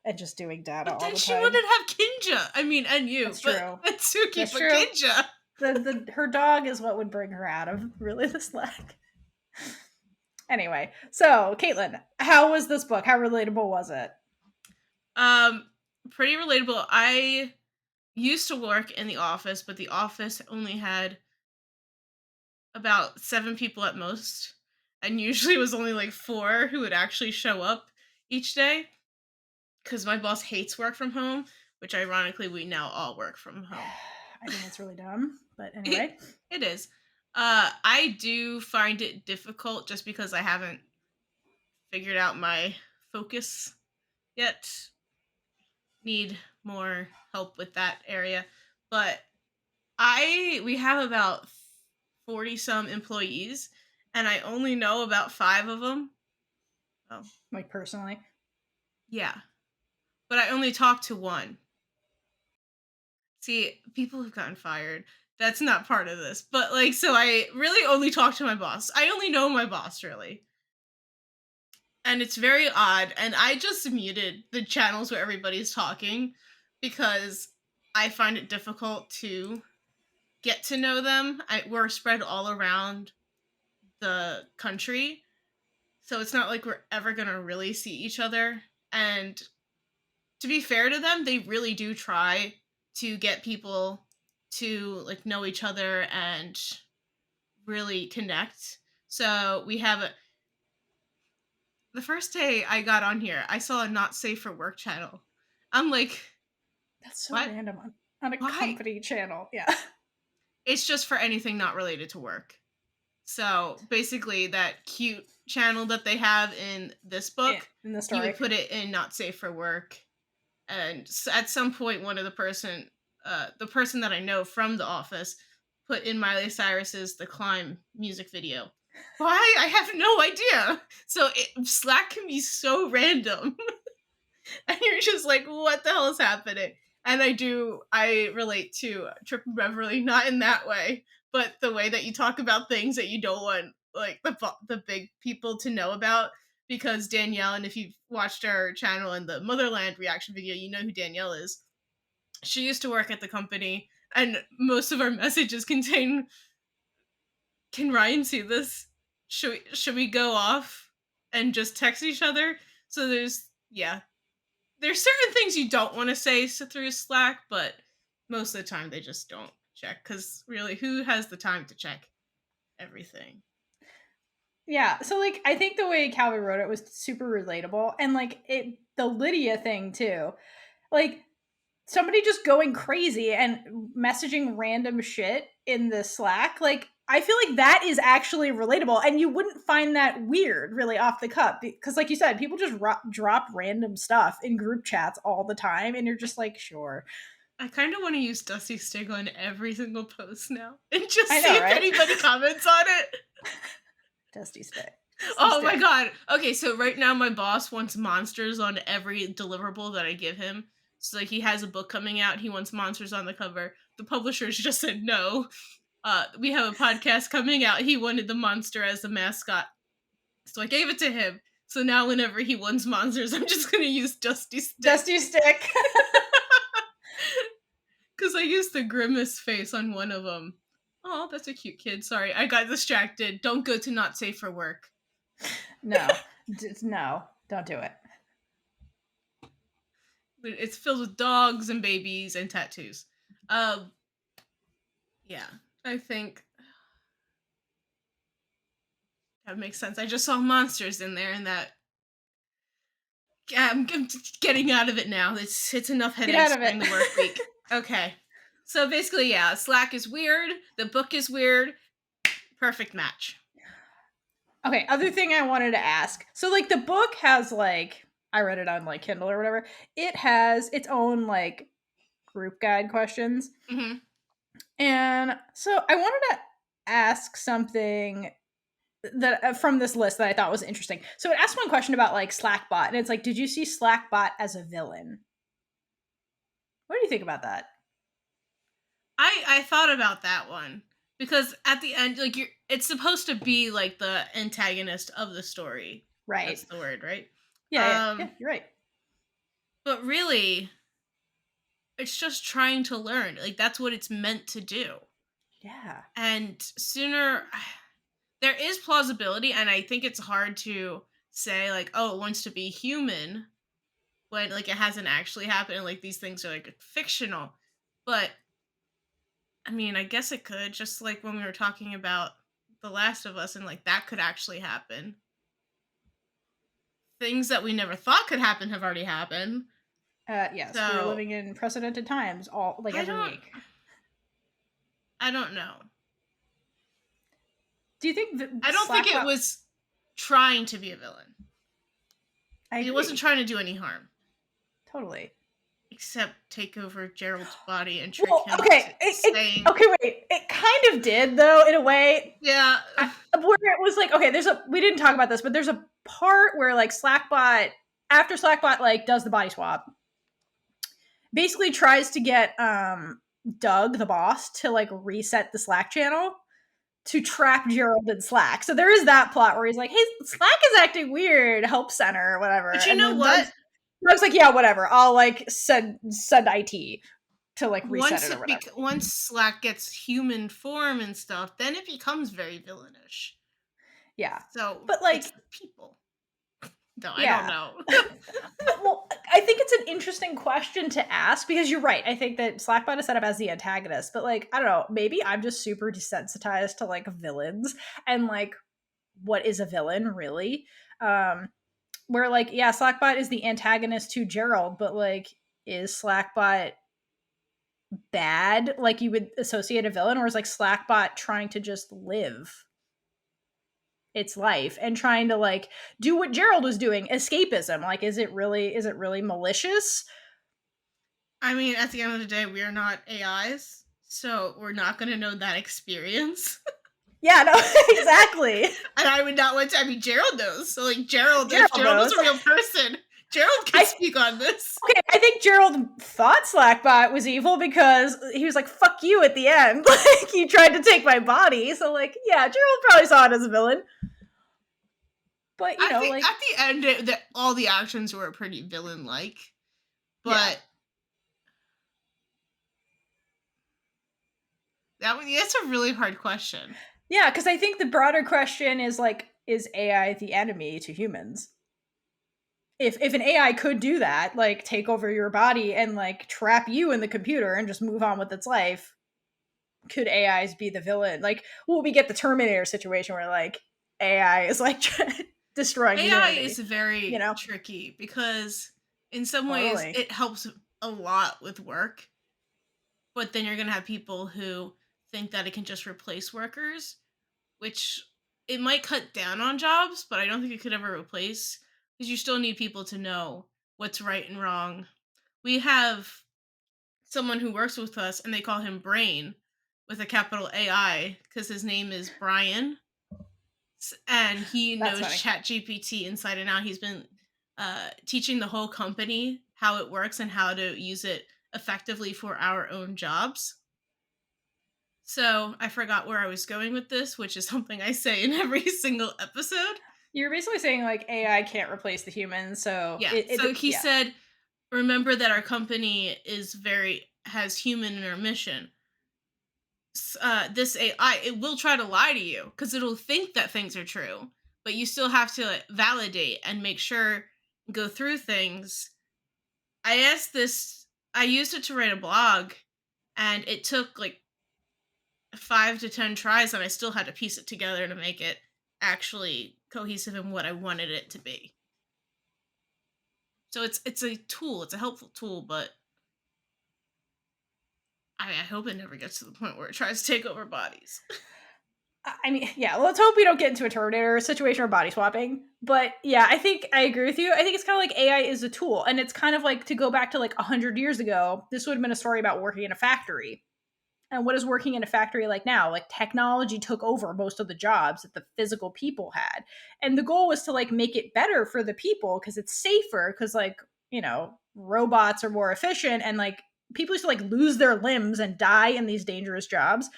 and just doing data all the time. She wouldn't have Kinja. I mean, and you. That's true. But Suki, That's but true. Kinja. Her dog is what would bring her out of really the Slack. Anyway, so Kaitlynn, how was this book? How relatable was it? Pretty relatable. I used to work in the office, but the office only had about 7 people at most, and usually it was only like 4 who would actually show up each day, because my boss hates work from home, which ironically we now all work from home. I think it's really dumb, but anyway. It is. I do find it difficult just because I haven't figured out my focus yet. Need more help with that area. But we have about 40 some employees, and I only know about 5 of them. Oh. Like personally? Yeah. But I only talk to 1. See, people have gotten fired. That's not part of this. But like, so I really only talk to my boss. I only know my boss, really. And it's very odd. And I just muted the channels where everybody's talking because I find it difficult to get to know them. We're spread all around the country, so it's not like we're ever gonna really see each other. And to be fair to them, they really do try to get people to like know each other and really connect. So we have the first day I got on here, I saw a not safe for work channel. I'm like, that's so what? random on a company channel. Yeah. It's just for anything not related to work. So basically that cute channel that they have in this book, in the story, you would put it in not safe for work. And at some point, one of the person that I know from The Office, put in Miley Cyrus's The Climb music video. Why? I have no idea. So Slack can be so random. And you're just like, what the hell is happening? And I relate to Trip and Beverly, not in that way, but the way that you talk about things that you don't want like the big people to know about. Because Danielle, and if you've watched our channel in the Motherland reaction video, you know who Danielle is. She used to work at the company, and most of our messages contain... Can Ryan see this? should we go off and just text each other? So there's certain things you don't want to say through Slack, but most of the time they just don't check, because really, who has the time to check everything? Yeah, so like I think the way Calvin wrote it was super relatable, and like the Lydia thing too. Like somebody just going crazy and messaging random shit in the Slack, like I feel like that is actually relatable, and you wouldn't find that weird really off the cup, because like you said, people just drop random stuff in group chats all the time, and you're just like, sure. I kind of want to use Dusty Stick on every single post now and just I see know, if right? anybody comments on it. Dusty Stick. Dusty Oh my Stick. god. Okay, so right now my boss wants monsters on every deliverable that I give him. So like he has a book coming out, he wants monsters on the cover. The publishers just said no. We have a podcast coming out. He wanted the monster as the mascot. So I gave it to him. So now whenever he wants monsters, I'm just gonna use Dusty Stick. Dusty Stick. Because I used the grimace face on one of them. Oh, that's a cute kid. Sorry, I got distracted. Don't go to not safe for work. No. No. Don't do it. It's filled with dogs and babies and tattoos. Yeah, I think that makes sense. I just saw monsters in there, and that I'm getting out of it now. It's enough headaches during the work week. Okay, so basically, yeah, Slack is weird. The book is weird. Perfect match. Okay, other thing I wanted to ask. So like the book has like, I read it on like Kindle or whatever. It has its own like group guide questions. Mm-hmm. And so I wanted to ask something that from this list that I thought was interesting. So it asked one question about like Slackbot, and it's like, did you see Slackbot as a villain? What do you think about that? I thought about that one, because at the end, like it's supposed to be like the antagonist of the story. Right. That's the word, right? Yeah, you're right. But really, it's just trying to learn. Like that's what it's meant to do. Yeah. And there is plausibility, and I think it's hard to say like, oh, it wants to be human when like it hasn't actually happened. Like these things are like fictional, but I mean, I guess it could, just like when we were talking about The Last of Us, and like that could actually happen. Things that we never thought could happen have already happened. Yes, So, we're living in precedented times all like every week. I don't know. Do you think I don't think it was trying to be a villain. It wasn't trying to do any harm. Totally. Except take over Gerald's body and trick him okay. saying... Okay, wait. It kind of did, though, in a way. Yeah. Where it was like, okay, we didn't talk about this, but there's a part where like after Slackbot like does the body swap, basically tries to get Doug, the boss, to like reset the Slack channel to trap Gerald in Slack. So there is that plot where he's like, hey, Slack is acting weird, help center or whatever. But you know what? Doug's like, yeah, whatever. I'll like send IT to like reset it or whatever. Once Slack gets human form and stuff, then it becomes very villainish. Yeah. So, but like it's the people. No, yeah. I don't know. Well, I think it's an interesting question to ask, because you're right. I think that Slackbot is set up as the antagonist, but like, I don't know, maybe I'm just super desensitized to like villains and like what is a villain really. Where like, yeah, Slackbot is the antagonist to Gerald, but like, is Slackbot bad like you would associate a villain, or is like Slackbot trying to just live its life and trying to like do what Gerald was doing, escapism? Like, is it really malicious? I mean, at the end of the day, we are not AIs, so we're not going to know that experience. Yeah, no, exactly. And I would not want to. I mean, Gerald knows. So like, Gerald if Gerald was a real person, Gerald can speak on this. Okay, I think Gerald thought Slackbot was evil because he was like, fuck you at the end. Like, he tried to take my body. So like, yeah, Gerald probably saw it as a villain. But, you know, like... at the end, all the actions were pretty villain-like. But... Yeah. That's a really hard question. Yeah, because I think the broader question is like, is AI the enemy to humans? If an AI could do that, like take over your body and like trap you in the computer and just move on with its life, could AIs be the villain? Like, will we get the Terminator situation where like AI is like destroying AI is humanity? You very know, tricky because in some ways totally. it helps a lot with work, but then you're going to have people who think that it can just replace workers, which it might cut down on jobs, but I don't think it could ever replace because you still need people to know what's right and wrong. We have someone who works with us and they call him Brain with a capital AI because his name is Brian and he That's knows funny. ChatGPT inside and out. He's been teaching the whole company how it works and how to use it effectively for our own jobs. So I forgot where I was going with this, which is something I say in every single episode. You're basically saying like AI can't replace the humans, so Yeah. So he yeah. said, remember that our company is very has human in our mission. This AI, it will try to lie to you because it'll think that things are true, but you still have to validate and make sure, go through things. I asked this, I used it to write a blog, and it took like 5 to 10 tries, and I still had to piece it together to make it actually cohesive in what I wanted it to be. So it's a tool, it's a helpful tool, but I hope it never gets to the point where it tries to take over bodies. I mean, yeah, let's hope we don't get into a Terminator situation or body swapping. But yeah, I think I agree with you. I think it's kind of like AI is a tool. And it's kind of like to go back to like 100 years ago, this would have been a story about working in a factory. And what is working in a factory like now? Like technology took over most of the jobs that the physical people had. And the goal was to like make it better for the people because it's safer, because like, robots are more efficient and like people used to like lose their limbs and die in these dangerous jobs,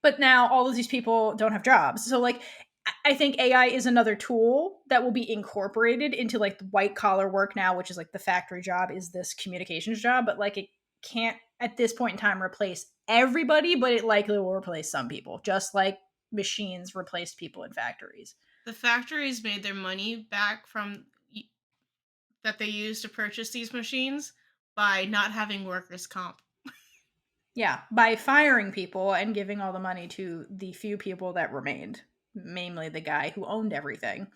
but now all of these people don't have jobs. So like I think AI is another tool that will be incorporated into like the white collar work now, which is like the factory job is this communications job, but like it can't at this point in time replace everybody, but it likely will replace some people, just like machines replaced people in factories. The factories made their money back from that they used to purchase these machines by not having workers comp. Yeah, by firing people and giving all the money to the few people that remained, mainly the guy who owned everything.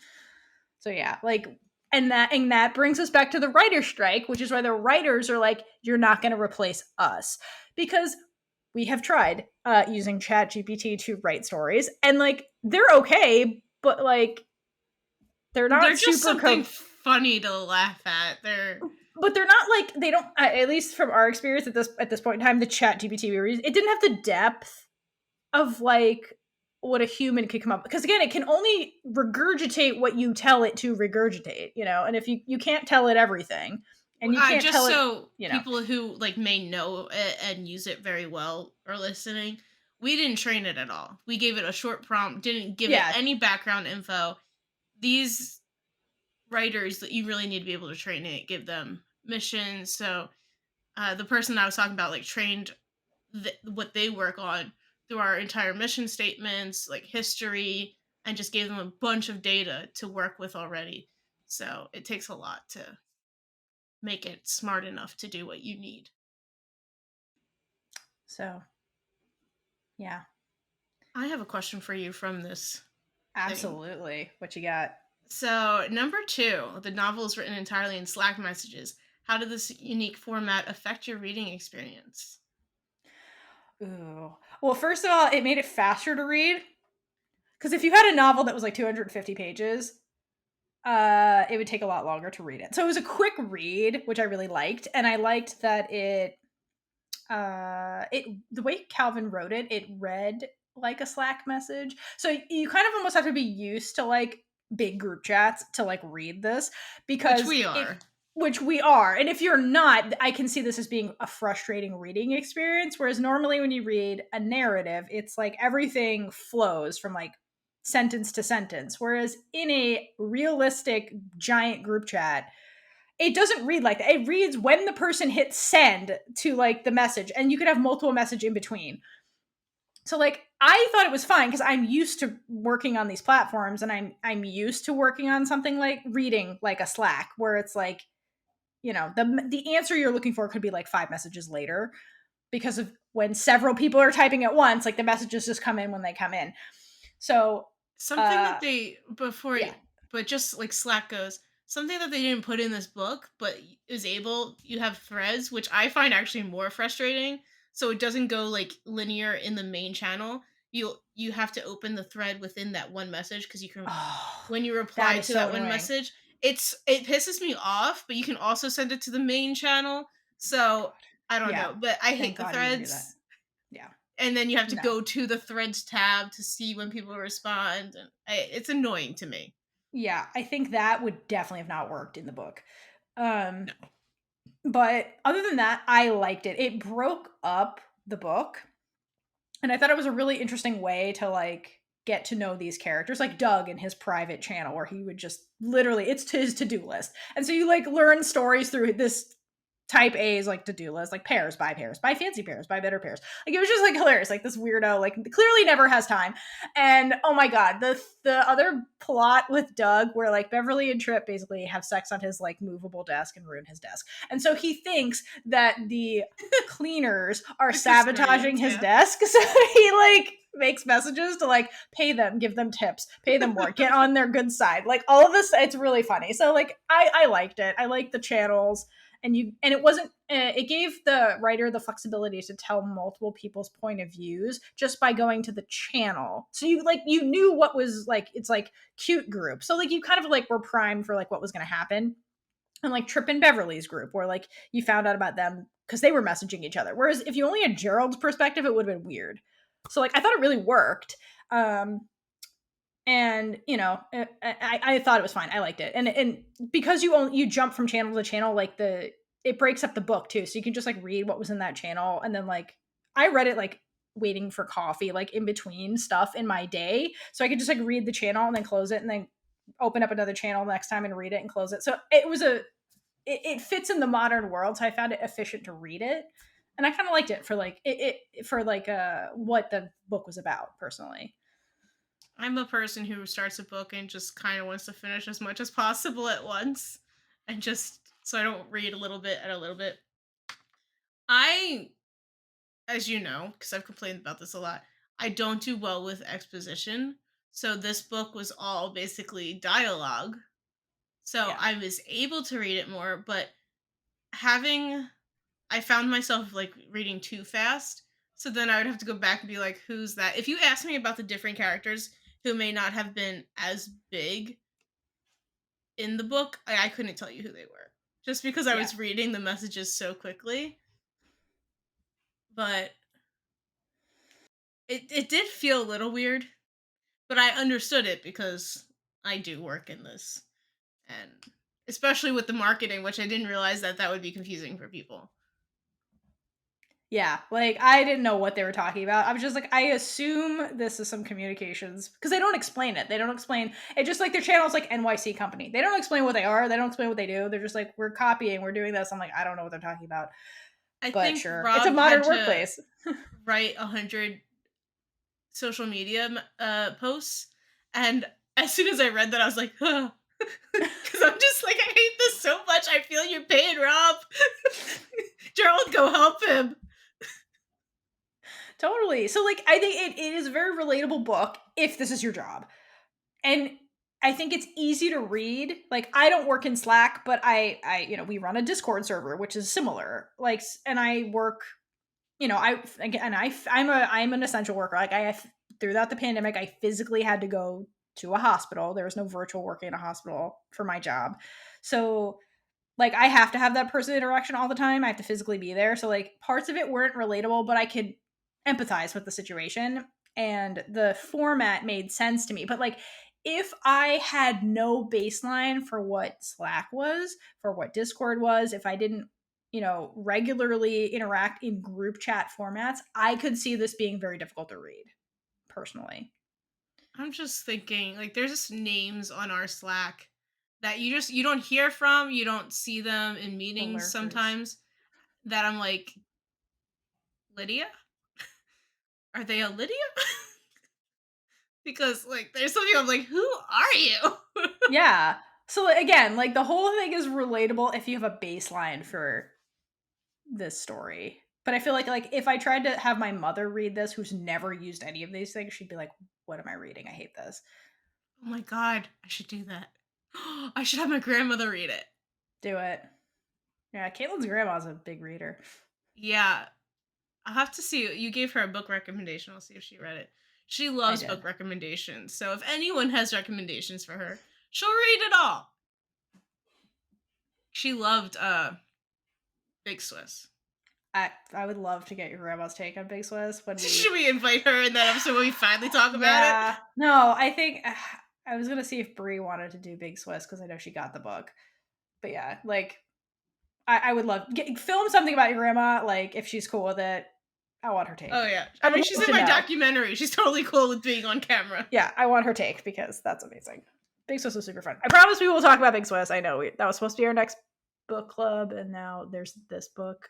So yeah, like and that brings us back to the writer strike, which is why the writers are like, you're not going to replace us, because we have tried using Chat GPT to write stories, and like they're okay, but like they're They're not just super something funny to laugh at. They're but they're not like they don't. At least from our experience at this point in time, the Chat GPT we were using, it didn't have the depth of like what a human could come up, because again it can only regurgitate what you tell it to regurgitate, and if you can't tell it everything and you can't just tell it, so people who like may know it and use it very well are listening. We didn't train it at all. We gave it a short prompt, didn't give it yeah, any background info. These writers that you really need to be able to train it, give them missions. So the person I was talking about like trained what they work on through our entire mission statements, like history, and just gave them a bunch of data to work with already. So it takes a lot to make it smart enough to do what you need. so yeah, I have a question for you from this thing. absolutely. What you got? So, number two, the novel is written entirely in Slack messages. How did this unique format affect your reading experience? Ooh, well, first of all, it made it faster to read, because if you had a novel that was like 250 pages, it would take a lot longer to read it. So it was a quick read, which I really liked, and I liked that it the way Calvin wrote it, it read like a Slack message. So you kind of almost have to be used to like big group chats to like read this, Which because we if are. which we are. And if you're not, I can see this as being a frustrating reading experience. Whereas normally when you read a narrative, it's like everything flows from like sentence to sentence. Whereas in a realistic giant group chat, it doesn't read like that. It reads when the person hits send to like the message, and you could have multiple message in between. So like I thought it was fine because I'm used to working on these platforms, and I'm used to working on something like reading like a Slack where it's like, the answer you're looking for could be like 5 messages later because of when several people are typing at once, like the messages just come in when they come in. So Something that uh they before, yeah. but just like Slack goes, something that they didn't put in this book, but you have threads, which I find actually more frustrating. So it doesn't go like linear in the main channel. You have to open the thread within that one message because you can Oh, when you that reply is to so that one annoying. message, it pisses me off, but you can also send it to the main channel. So God. I don't Yeah. know, but I Thank hate the God you can do that. threads. Yeah. And then you have to No. go to the threads tab to see when people respond, and it's annoying to me. Yeah, I think that would definitely have not worked in the book. Um No. but other than that, I liked it. It broke up the book, and I thought it was a really interesting way to like get to know these characters, like Doug in his private channel where he would just literally, it's his to-do list. And so you like learn stories through this type A's like to-do list, like pairs, buy fancy pairs, buy better pairs. Like it was just like hilarious. Like this weirdo, like clearly never has time. And oh my god, the other plot with Doug, where like Beverly and Trip basically have sex on his like movable desk and ruin his desk. And so he thinks that the cleaners are The sabotaging custodians, his yeah. desk. So he like makes messages to like pay them, give them tips, pay them more, get on their good side. Like all of this, it's really funny. So like I liked it. I liked the channels, and it wasn't it gave the writer the flexibility to tell multiple people's point of views just by going to the channel. So you knew what was like, it's like cute group. So like you kind of like were primed for like what was going to happen. And like Trip and Beverly's group, where like you found out about them because they were messaging each other. Whereas if you only had Gerald's perspective, it would have been weird. So like I thought it really worked. And I thought it was fine. I liked it. And because you jump from channel to channel, like it breaks up the book too. So you can just like read what was in that channel, and then like I read it like waiting for coffee, like in between stuff in my day. So I could just like read the channel and then close it, and then open up another channel next time and read it and close it. So it fits in the modern world. So I found it efficient to read it. And I kind of liked it for like for like what the book was about personally. I'm a person who starts a book and just kind of wants to finish as much as possible at once, and just so I don't read a little bit at a little bit. I, as you know, because I've complained about this a lot, I don't do well with exposition. So this book was all basically dialogue. So Yeah. I was able to read it more, but having I found myself like reading too fast. So then I would have to go back and be like, who's that? If you ask me about the different characters who may not have been as big in the book, I couldn't tell you who they were. Just because I Yeah. was reading the messages so quickly. But it did feel a little weird. But I understood it because I do work in this. And especially with the marketing, which I didn't realize that would be confusing for people. Yeah, like I didn't know what they were talking about. I was just like, I assume this is some communications because they don't explain it. They don't explain it. Just like their channel's like NYC company. They don't explain what they are. They don't explain what they do. They're just like, we're copying, we're doing this. I'm like, I don't know what they're talking about, I but think sure, it's a Rob had modern to workplace. write 100 social media posts, and as soon as I read that, I was like, huh. Because I'm just like, I hate this so much. I feel your pain, Rob. Gerald, go help him. Totally. So like, I think it is a very relatable book if this is your job, and I think it's easy to read. Like I don't work in Slack, but we run a Discord server, which is similar. Like, and I work, I'm an essential worker. Like throughout the pandemic, I physically had to go to a hospital. There was no virtual working in a hospital for my job. So like I have to have that person interaction all the time. I have to physically be there. So like parts of it weren't relatable, but I could empathize with the situation, and the format made sense to me. But like if I had no baseline for what Slack was, for what Discord was, if I didn't, regularly interact in group chat formats, I could see this being very difficult to read personally. I'm just thinking, like, there's just names on our Slack that you don't hear from, you don't see them in The meetings lurkers. sometimes. That I'm like, Lydia, are they a Lydia? Because like there's something I'm like, who are you? Yeah. So again, like the whole thing is relatable if you have a baseline for this story. But I feel like if I tried to have my mother read this, who's never used any of these things, she'd be like, "What am I reading? I hate this." Oh my god, I should do that. I should have my grandmother read it. Do it. Yeah, Caitlin's grandma's a big reader. Yeah, I'll have to see. You gave her a book recommendation. I'll see if she read it. She I loves did. book recommendations. So if anyone has recommendations for her, she'll read it all. She loved Big Swiss. I would love to get your grandma's take on Big Swiss when we. Should we invite her in that episode when we finally talk about Yeah. it? No, I think I was gonna see if Bree wanted to do Big Swiss because I know she got the book. But yeah, like I would love film something about your grandma. Like if she's cool with it, I want her take. Oh yeah, I I would mean love she's in to my know. documentary. She's totally cool with being on camera. Yeah, I want her take because that's amazing. Big Swiss was super fun. I promise we will talk about Big Swiss. I know that was supposed to be our next book club, and now there's this book.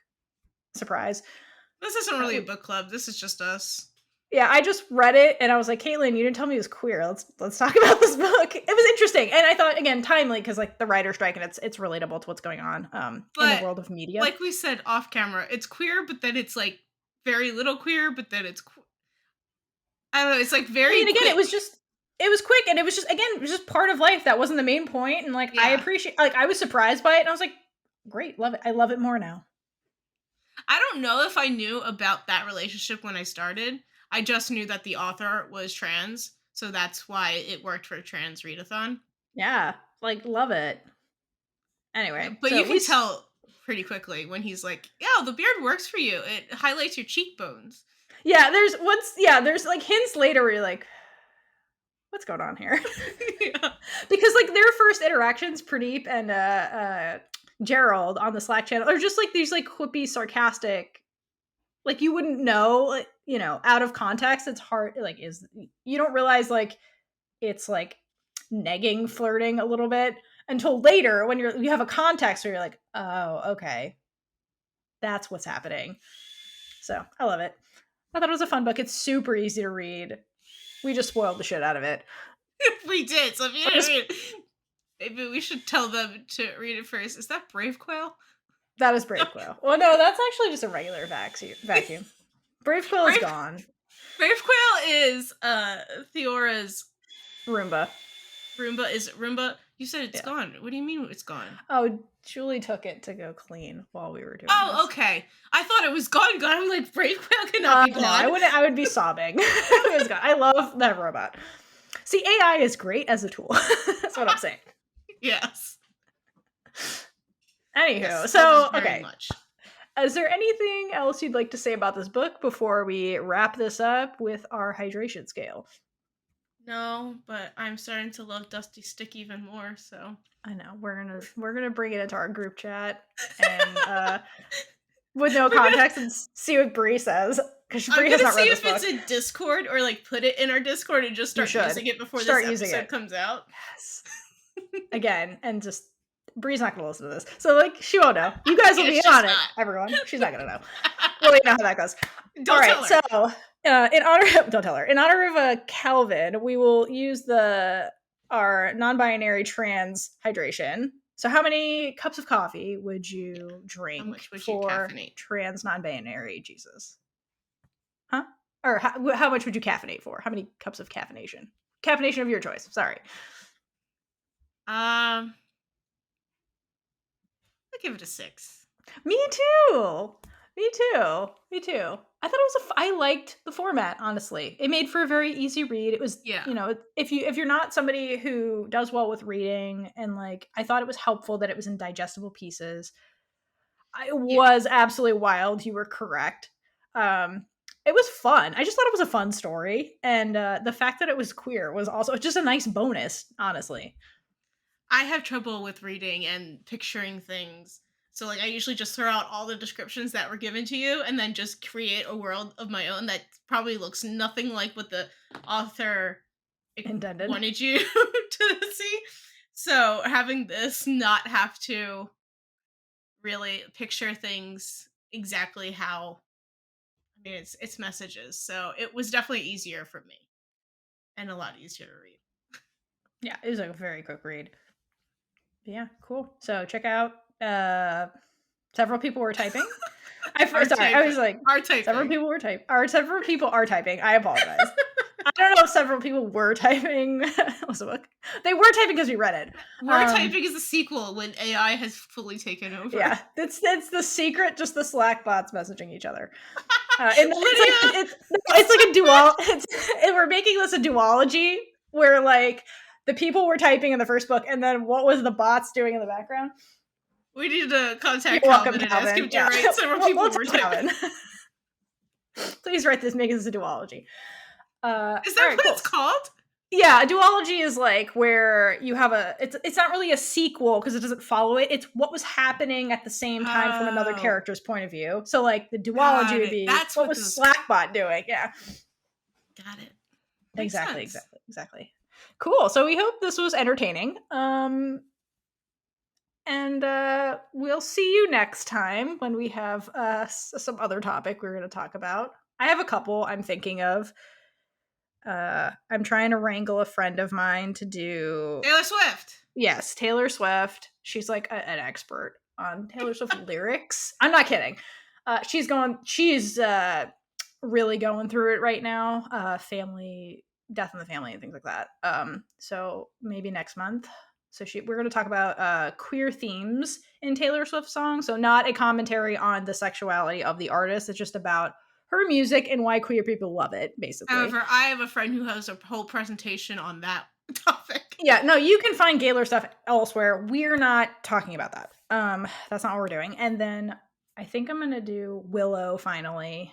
Surprise. This isn't really a book club. This is just us. Yeah, I just read it and I was like, Kaitlynn, you didn't tell me it was queer. Let's talk about this book. It was interesting, and I thought again timely because like the writer strike and it's relatable to what's going on in the world of media. Like we said off camera, it's queer, but then it's like very little queer, but then it's I don't know. It's like very. I mean, again, quick. it was quick, and it was just part of life. That wasn't the main point, and like I appreciate. Like I was surprised by it, and I was like, great, love it. I love it more now. I don't know if I knew about that relationship when I started. I just knew that the author was trans, so that's why it worked for Trans Readathon. Yeah, like love it. Anyway, but so you can tell pretty quickly when he's like, "Yeah, the beard works for you. It highlights your cheekbones." Yeah, there's like hints later where you're like, what's going on here? Yeah. Because like their first interactions, Pradeep and Gerald on the Slack channel are just like these like quippy, sarcastic. Like you wouldn't know, you know, out of context. It's hard. Like you don't realize like it's like negging, flirting a little bit until later when you have a context where you're like, oh, okay, that's what's happening. So I love it. I thought it was a fun book. It's super easy to read. We just spoiled the shit out of it. We did. So if you didn't read it, maybe we should tell them to read it first. Is that Brave Quail? That is Brave Quail. Well, no, that's actually just a regular vacuum. Brave Quail is gone. Brave Quail is Theora's Roomba. Roomba. You said it's gone. What do you mean it's gone? Oh, Julie took it to go clean while we were doing this. Okay. I thought it was gone. I'm like, Brave Quail cannot be gone. No, I would be sobbing. It was gone. I love that robot. See, AI is great as a tool. That's what I'm saying. Yes. Anywho, yes, so okay. Much. Is there anything else you'd like to say about this book before we wrap this up with our hydration scale? No, but I'm starting to love Dusty Stick even more, so I know. We're gonna bring it into our group chat and with no context and see what Bree says. Because Bree has not read this book. I'm gonna see if it's in Discord or like put it in our Discord and just start using it before this episode comes out. Yes. Again, and just Bree's not gonna listen to this. So like she won't know. You guys will be on it, everyone. She's not gonna know. We'll let you know how that goes. Don't tell her. So in honor don't tell her. In honor of Calvin, we will use our non-binary trans hydration. So how many cups of coffee would you drink for trans non-binary Jesus? Huh? Or how much would you caffeinate for? How many cups of caffeination? Caffeination of your choice. Sorry. I'll give it a 6. Me too. I thought it was I liked the format, honestly. It made for a very easy read. It was, you know, if you're not somebody who does well with reading, and like I thought it was helpful that it was in digestible pieces. It was absolutely wild. You were correct. It was fun. I just thought it was a fun story, and the fact that it was queer was also just a nice bonus, honestly. I have trouble with reading and picturing things. So, like, I usually just throw out all the descriptions that were given to you and then just create a world of my own that probably looks nothing like what the author intended wanted you to see. So, having this not have to really picture things exactly how... I It's messages. So it was definitely easier for me and a lot easier to read. Yeah, it was a very quick read. But yeah, cool. So check out several people were typing. I was like, Are typing. several people were typing. Several people are typing. I apologize. I don't know if several people were typing. What's the book? They were typing because we read it. We're typing is a sequel when AI has fully taken over. Yeah, it's the secret. Just the Slack bots messaging each other. It's like a dual. We're making this a duology where like the people were typing in the first book, and then what was the bots doing in the background? We need to contact Calvin and ask him to write several people were typing. Please write this, make this a duology. Is that what it's called? Yeah, a duology is like where you have it's not really a sequel because it doesn't follow it. It's what was happening at the same time from another character's point of view. So like the duology would be that's what was Slackbot doing. Yeah. Got it. Exactly. Cool. So we hope this was entertaining. And we'll see you next time when we have some other topic we're going to talk about. I have a couple I'm thinking of. I'm trying to wrangle a friend of mine to do Taylor Swift. Yes, Taylor Swift. She's like an expert on Taylor Swift lyrics. I'm not kidding. She's really going through it right now. Family death in the family and things like that. So maybe next month. So we're going to talk about queer themes in Taylor Swift songs. So not a commentary on the sexuality of the artist. It's just about her music and why queer people love it, basically. However, I have a friend who has a whole presentation on that topic. Yeah, no, you can find Gaylor stuff elsewhere. We're not talking about that. That's not what we're doing. And then I think I'm gonna do Willow finally.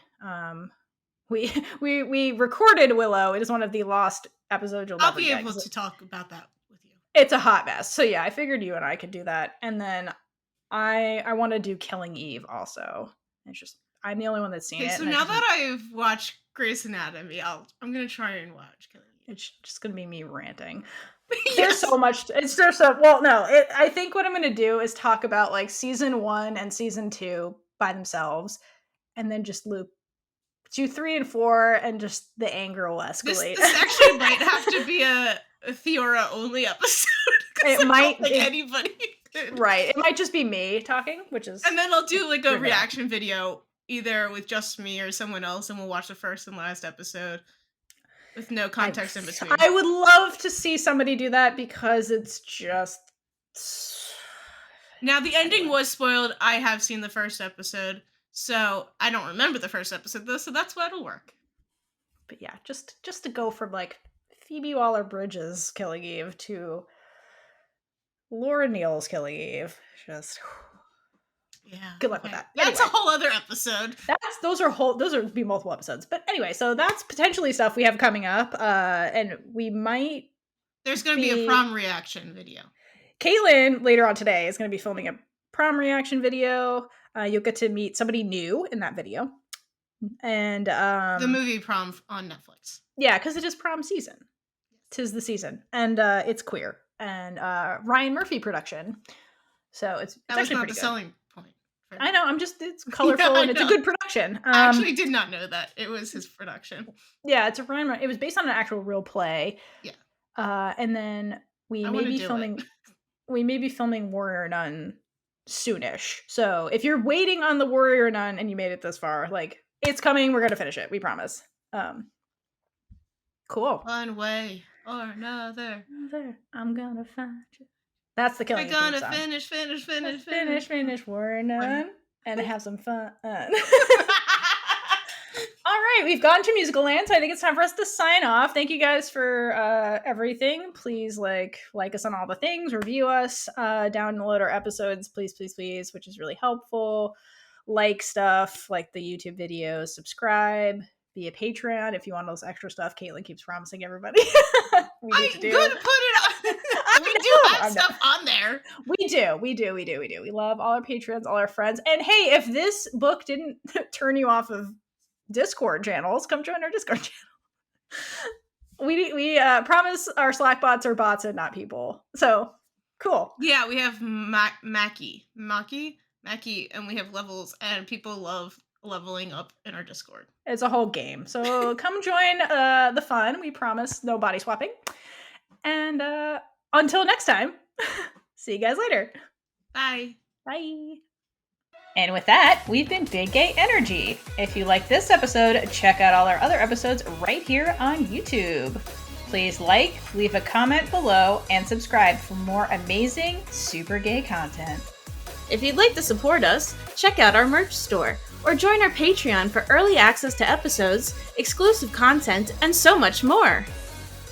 We recorded Willow. It is one of the lost episodes you'll never get. I'll be able to talk about that with you. It's a hot mess. So yeah, I figured you and I could do that. And then I want to do Killing Eve also. It's just I'm the only one that's seen it. So now that I've watched Grey's Anatomy, I'm gonna try and watch Killing Eve. It's just gonna be me ranting. Yes. There's so much. It's just so well. No, I think what I'm gonna do is talk about like season 1 and season 2 by themselves, and then just loop 2, 3, and 4, and just the anger will escalate. This actually might have to be a Theora only episode. It might like anybody. Right. It might just be me talking, which is. And then I'll do like a reaction video. Either with just me or someone else, and we'll watch the first and last episode with no context in between. I would love to see somebody do that because it's just. Now, the ending was spoiled. I have seen the first episode, so I don't remember the first episode, though, so that's why it'll work. But yeah, just to go from, like, Phoebe Waller-Bridge's Killing Eve to Laura Neal's Killing Eve. Just... Yeah. Good luck with that. That's a whole other episode. Those are be multiple episodes. But anyway, so that's potentially stuff we have coming up. And we might. There's going to be a prom reaction video. Kaitlynn later on today is going to be filming a prom reaction video. You'll get to meet somebody new in that video. And the movie Prom on Netflix. Yeah, because it is prom season. 'Tis the season, and it's queer and Ryan Murphy production. So it's actually pretty good. Selling point. I know. It's colorful and it's a good production. I actually did not know that it was his production. Yeah, it's a Ryan. It was based on an actual real play. Yeah. And then we may be filming Warrior Nun soonish. So if you're waiting on the Warrior Nun and you made it this far, like it's coming. We're gonna finish it. We promise. Cool. One way or another. I'm gonna find you. That's the Killing Eve song. We're gonna finish Warrior Nun and have some fun. All right, we've gone to musical land, so I think it's time for us to sign off. Thank you guys for everything. Please like us on all the things, review us, download our episodes, please, which is really helpful. Like stuff, like the YouTube videos, subscribe, be a Patreon if you want all this extra stuff. Kaitlynn keeps promising everybody. I'm gonna put it on. We do have stuff on there. We do. We love all our patrons, all our friends. And hey, if this book didn't turn you off of Discord channels, come join our Discord channel. We promise our Slack bots are bots and not people. So cool. Yeah, we have Mackie, and we have levels, and people love leveling up in our Discord. It's a whole game. So come join the fun. We promise no body swapping. And until next time, see you guys later. Bye. Bye. And with that, we've been Big Gay Energy. If you like this episode, check out all our other episodes right here on YouTube. Please like, leave a comment below, and subscribe for more amazing, super gay content. If you'd like to support us, check out our merch store, or join our Patreon for early access to episodes, exclusive content, and so much more.